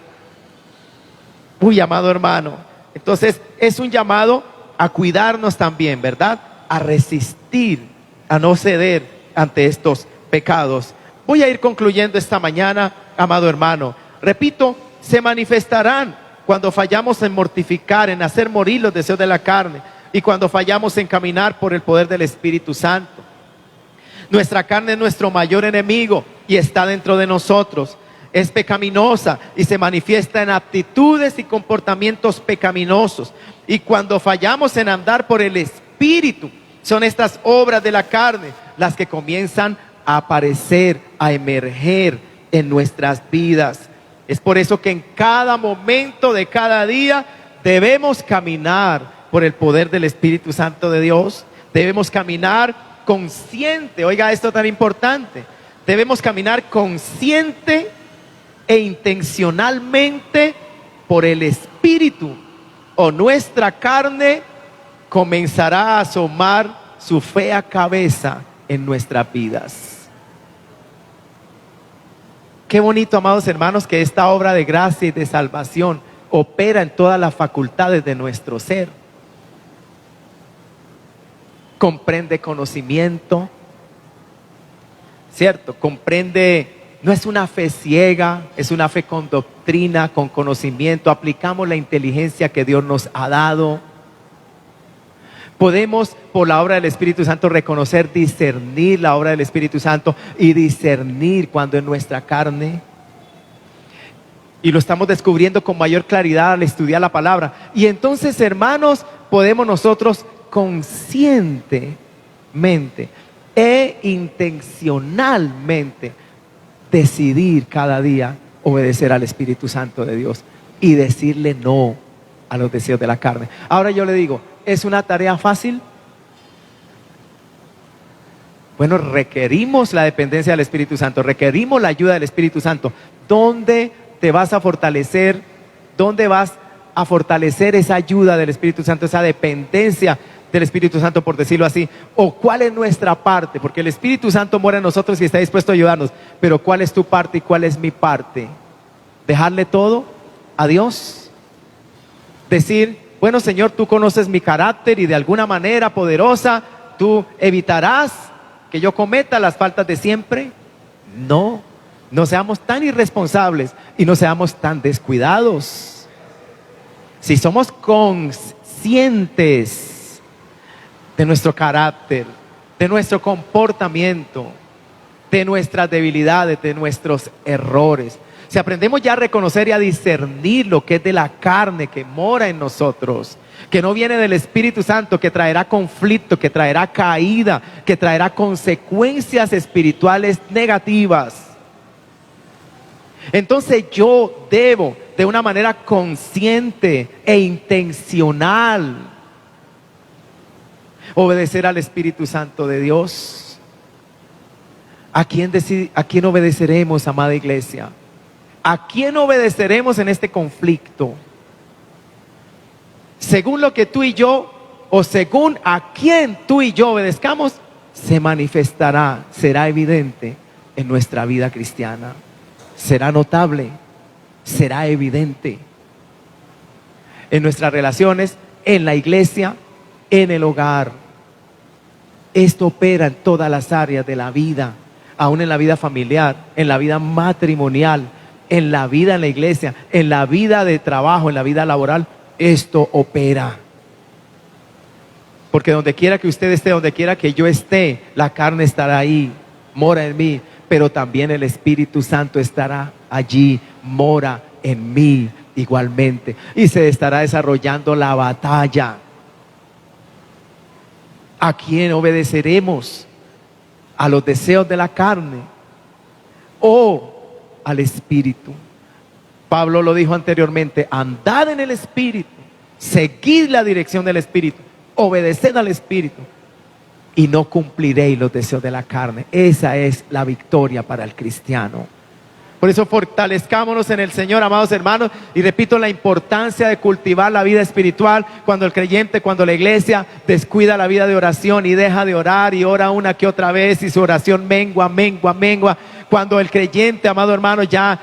Uy, amado hermano, entonces es un llamado a cuidarnos también, ¿verdad? A resistir, a no ceder ante estos pecados. Voy a ir concluyendo esta mañana, amado hermano. Repito, se manifestarán cuando fallamos en mortificar, en hacer morir los deseos de la carne y cuando fallamos en caminar por el poder del Espíritu Santo. Nuestra carne es nuestro mayor enemigo y está dentro de nosotros. Es pecaminosa y se manifiesta en actitudes y comportamientos pecaminosos. Y cuando fallamos en andar por el Espíritu, son estas obras de la carne las que comienzan a aparecer, a emerger en nuestras vidas. Es por eso que en cada momento de cada día debemos caminar por el poder del Espíritu Santo de Dios. Debemos caminar consciente, oiga esto tan importante, debemos caminar consciente e intencionalmente por el Espíritu, o nuestra carne comenzará a asomar su fea cabeza en nuestras vidas. Qué bonito, amados hermanos, que esta obra de gracia y de salvación opera en todas las facultades de nuestro ser. Comprende conocimiento, ¿cierto? Comprende. No es una fe ciega, es una fe con doctrina, con conocimiento. Aplicamos la inteligencia que Dios nos ha dado. Podemos, por la obra del Espíritu Santo, reconocer, discernir la obra del Espíritu Santo y discernir cuando en nuestra carne. Y lo estamos descubriendo con mayor claridad al estudiar la palabra. Y entonces, hermanos, podemos nosotros conscientemente e intencionalmente decidir cada día obedecer al Espíritu Santo de Dios y decirle no a los deseos de la carne. Ahora yo le digo, ¿es una tarea fácil? Bueno, requerimos la dependencia del Espíritu Santo, requerimos la ayuda del Espíritu Santo. ¿Dónde te vas a fortalecer? ¿Dónde vas a fortalecer esa ayuda del Espíritu Santo, esa dependencia del Espíritu Santo, por decirlo así? ¿O cuál es nuestra parte? Porque el Espíritu Santo mora en nosotros y está dispuesto a ayudarnos, pero ¿cuál es tu parte y cuál es mi parte? ¿Dejarle todo a Dios? Decir, bueno, Señor, tú conoces mi carácter y de alguna manera poderosa tú evitarás que yo cometa las faltas de siempre. No, no seamos tan irresponsables y no seamos tan descuidados. Si somos conscientes de nuestro carácter, de nuestro comportamiento, de nuestras debilidades, de nuestros errores, Si aprendemos ya a reconocer y a discernir lo que es de la carne que mora en nosotros, que no viene del Espíritu Santo, que traerá conflicto, que traerá caída, que traerá consecuencias espirituales negativas. Entonces yo debo, de una manera consciente e intencional, obedecer al Espíritu Santo de Dios. ¿A quién obedeceremos, amada iglesia? ¿A quién obedeceremos en este conflicto? Según lo que tú y yo, o según a quién tú y yo obedezcamos, se manifestará, será evidente en nuestra vida cristiana. Será notable, será evidente en nuestras relaciones, en la iglesia, en el hogar. Esto opera en todas las áreas de la vida, aún en la vida familiar, en la vida matrimonial, en la vida en la iglesia, en la vida de trabajo, en la vida laboral. Esto opera. Porque donde quiera que usted esté, donde quiera que yo esté, la carne estará ahí, mora en mí, pero también el Espíritu Santo estará allí, mora en mí igualmente, y se estará desarrollando la batalla. ¿A quién obedeceremos? ¿A los deseos de la carne o al Espíritu? Pablo lo dijo anteriormente: andad en el Espíritu, seguid la dirección del Espíritu, obedeced al Espíritu y no cumpliréis los deseos de la carne. Esa es la victoria para el cristiano. Por eso fortalezcámonos en el Señor, amados hermanos, y repito, la importancia de cultivar la vida espiritual. Cuando el creyente, cuando la iglesia descuida la vida de oración y deja de orar y ora una que otra vez y su oración mengua. Cuando el creyente, amado hermano, ya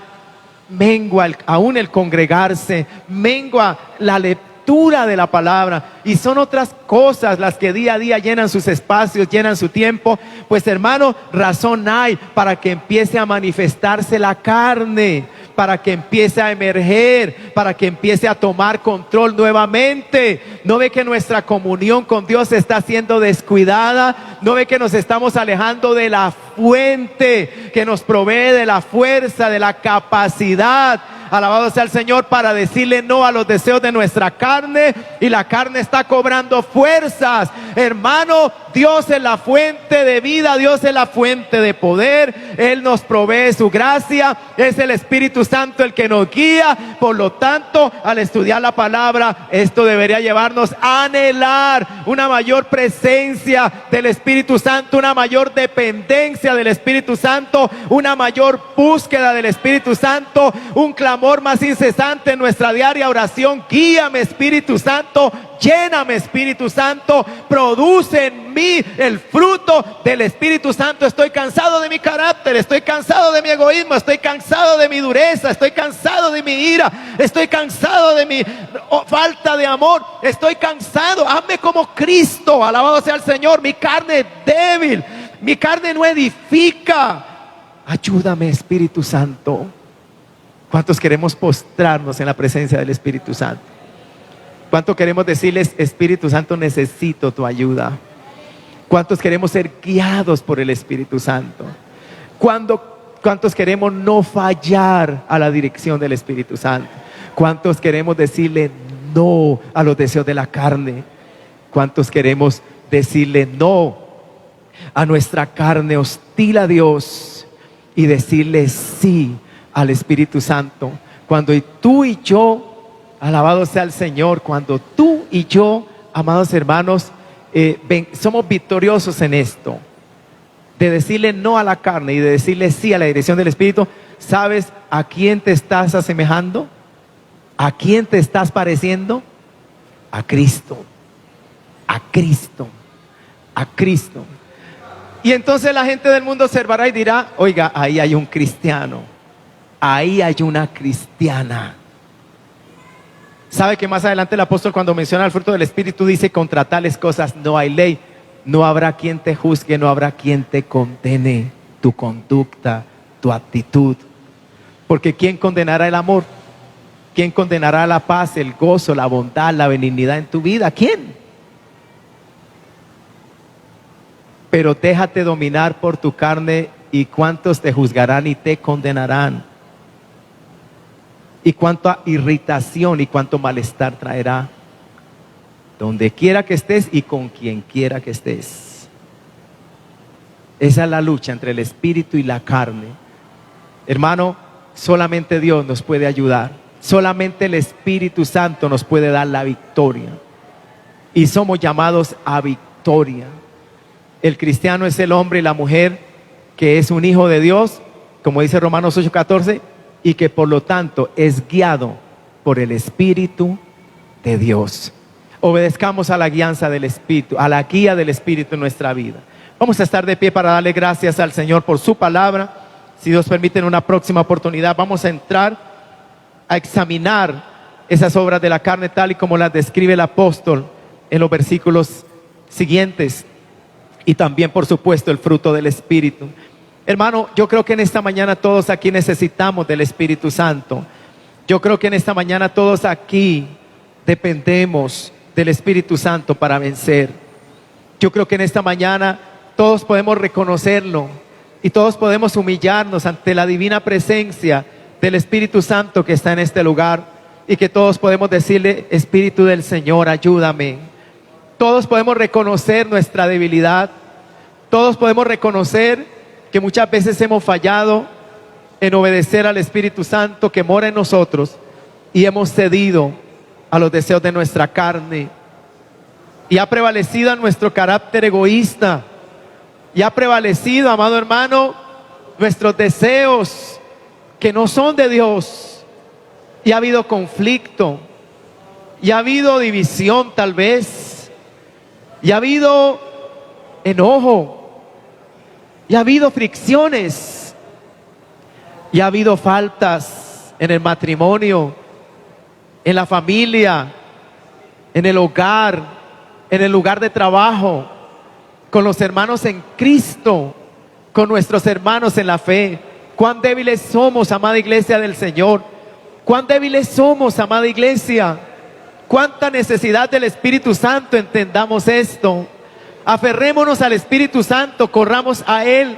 mengua aún el congregarse, mengua la lectura de la palabra, y son otras cosas las que día a día llenan sus espacios, llenan su tiempo, pues hermano, razón hay para que empiece a manifestarse la carne, para que empiece a emerger, para que empiece a tomar control nuevamente. ¿No ve que nuestra comunión con Dios está siendo descuidada? ¿No ve que nos estamos alejando de la fuente que nos provee de la fuerza, de la capacidad? Alabado sea el Señor, para decirle no a los deseos de nuestra carne, y la carne está cobrando fuerzas. Hermano, Dios es la fuente de vida, Dios es la fuente de poder, Él nos provee su gracia, es el Espíritu Santo el que nos guía. Por lo tanto, al estudiar la palabra, esto debería llevarnos a anhelar una mayor presencia del Espíritu Santo, una mayor dependencia del Espíritu Santo, una mayor búsqueda del Espíritu Santo, un clamor más incesante en nuestra diaria oración: guíame, Espíritu Santo, lléname, Espíritu Santo, produce en mí el fruto del Espíritu Santo. Estoy cansado de mi carácter, estoy cansado de mi egoísmo, estoy cansado de mi dureza, estoy cansado de mi ira, estoy cansado de mi falta de amor, estoy cansado. Hazme como Cristo, alabado sea el Señor. Mi carne es débil, mi carne no edifica. Ayúdame, Espíritu Santo. ¿Cuántos queremos postrarnos en la presencia del Espíritu Santo? ¿Cuántos queremos decirles: Espíritu Santo, necesito tu ayuda? ¿Cuántos queremos ser guiados por el Espíritu Santo? ¿Cuántos queremos no fallar a la dirección del Espíritu Santo? ¿Cuántos queremos decirle no a los deseos de la carne? ¿Cuántos queremos decirle no a nuestra carne hostil a Dios y decirle sí al Espíritu Santo? Cuando tú y yo, alabado sea el Señor, cuando tú y yo, amados hermanos, somos victoriosos en esto, de decirle no a la carne y de decirle sí a la dirección del Espíritu, ¿sabes a quién te estás asemejando? ¿A quién te estás pareciendo? A Cristo, a Cristo, a Cristo. Y entonces la gente del mundo observará y dirá: oiga, ahí hay un cristiano, ahí hay una cristiana. ¿Sabe que más adelante el apóstol, cuando menciona el fruto del Espíritu, dice: contra tales cosas no hay ley? No habrá quien te juzgue, no habrá quien te condene tu conducta, tu actitud. Porque ¿quién condenará el amor? ¿Quién condenará la paz, el gozo, la bondad, la benignidad en tu vida? ¿Quién? Pero déjate dominar por tu carne, y cuántos te juzgarán y te condenarán. y cuánta irritación y cuánto malestar traerá donde quiera que estés y con quien quiera que estés. Esa es la lucha entre el espíritu y la carne. Hermano, solamente Dios nos puede ayudar. Solamente el Espíritu Santo nos puede dar la victoria. Y somos llamados a victoria. El cristiano es el hombre y la mujer que es un hijo de Dios, como dice Romanos 8:14, y que por lo tanto es guiado por el Espíritu de Dios. Obedezcamos a la guianza del Espíritu, a la guía del Espíritu en nuestra vida. Vamos a estar de pie para darle gracias al Señor por su palabra. Si Dios permite, en una próxima oportunidad vamos a entrar a examinar esas obras de la carne tal y como las describe el apóstol en los versículos siguientes, y también por supuesto el fruto del Espíritu. Hermano, yo creo que en esta mañana todos aquí necesitamos del Espíritu Santo. Yo creo que en esta mañana todos aquí dependemos del Espíritu Santo para vencer. Yo creo que en esta mañana todos podemos reconocerlo y todos podemos humillarnos ante la divina presencia del Espíritu Santo que está en este lugar, y que todos podemos decirle: Espíritu del Señor, ayúdame. Todos podemos reconocer nuestra debilidad. Todos podemos reconocer que muchas veces hemos fallado en obedecer al Espíritu Santo que mora en nosotros, y hemos cedido a los deseos de nuestra carne, y ha prevalecido nuestro carácter egoísta, y ha prevalecido, amado hermano, nuestros deseos que no son de Dios, y ha habido conflicto, y ha habido división tal vez, y ha habido enojo, y ha habido fricciones, y ha habido faltas en el matrimonio, en la familia, en el hogar, en el lugar de trabajo, con los hermanos en Cristo, con nuestros hermanos en la fe. Cuán débiles somos, amada iglesia del Señor. Cuán débiles somos, amada iglesia. Cuánta necesidad del Espíritu Santo. Entendamos esto. Aferrémonos al Espíritu Santo, corramos a Él.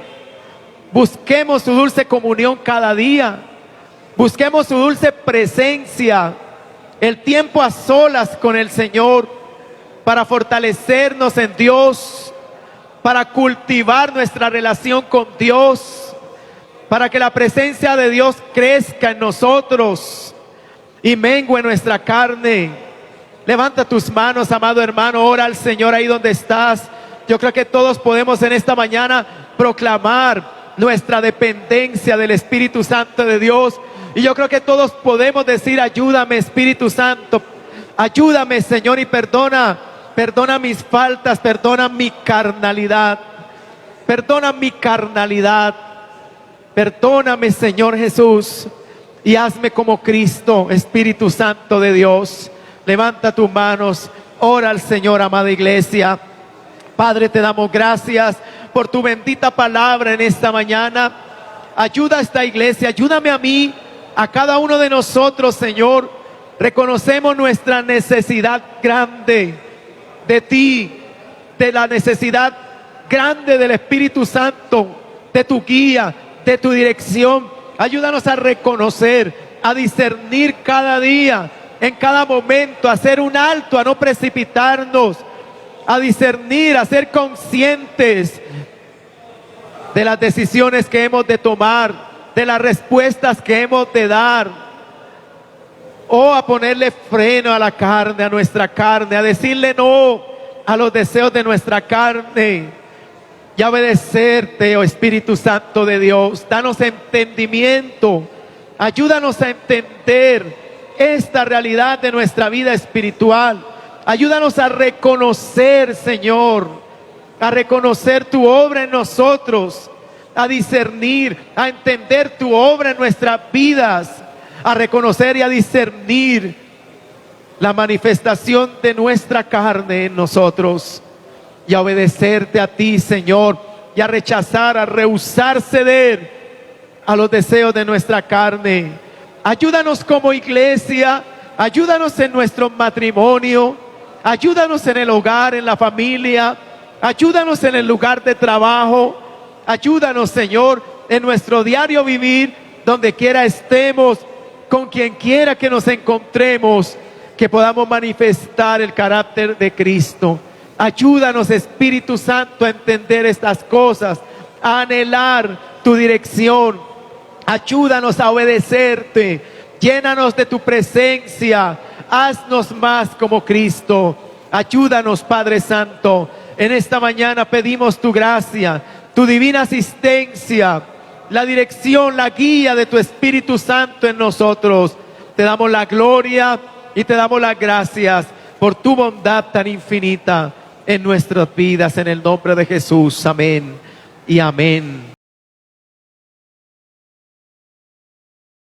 Busquemos su dulce comunión cada día. Busquemos su dulce presencia. El tiempo a solas con el Señor, para fortalecernos en Dios, para cultivar nuestra relación con Dios, para que la presencia de Dios crezca en nosotros y mengue nuestra carne. Levanta tus manos, amado hermano, ora al Señor ahí donde estás. Yo creo que todos podemos en esta mañana proclamar nuestra dependencia del Espíritu Santo de Dios. Y yo creo que todos podemos decir: ayúdame, Espíritu Santo, ayúdame, Señor, y perdona mis faltas, perdona mi carnalidad, perdóname, Señor Jesús, y hazme como Cristo. Espíritu Santo de Dios, levanta tus manos, ora al Señor, amada iglesia. Padre, te damos gracias por tu bendita palabra en esta mañana. Ayuda a esta iglesia, ayúdame a mí, a cada uno de nosotros, Señor. Reconocemos nuestra necesidad grande de ti, de la necesidad grande del Espíritu Santo, de tu guía, de tu dirección. Ayúdanos a reconocer, a discernir cada día, en cada momento, a hacer un alto, a no precipitarnos, a discernir, a ser conscientes de las decisiones que hemos de tomar, de las respuestas que hemos de dar, o a ponerle freno a la carne, a nuestra carne, a decirle no a los deseos de nuestra carne y a obedecerte, oh Espíritu Santo de Dios. Danos entendimiento, ayúdanos a entender esta realidad de nuestra vida espiritual. Ayúdanos a reconocer, Señor, a reconocer tu obra en nosotros, a discernir, a entender tu obra en nuestras vidas, a reconocer y a discernir la manifestación de nuestra carne en nosotros, y a obedecerte a ti, Señor, y a rechazar, a rehusar ceder a los deseos de nuestra carne. Ayúdanos como iglesia, ayúdanos en nuestro matrimonio, ayúdanos en el hogar, en la familia, ayúdanos en el lugar de trabajo, ayúdanos, Señor, en nuestro diario vivir, donde quiera estemos. con quien quiera que nos encontremos, que podamos manifestar el carácter de Cristo. Ayúdanos, Espíritu Santo, a entender estas cosas, a anhelar tu dirección. Ayúdanos a obedecerte. Llénanos de tu presencia. Haznos más como Cristo. Ayúdanos, Padre Santo. En esta mañana pedimos tu gracia, tu divina asistencia, la dirección, la guía de tu Espíritu Santo en nosotros. Te damos la gloria y te damos las gracias por tu bondad tan infinita en nuestras vidas. En el nombre de Jesús. Amén y amén.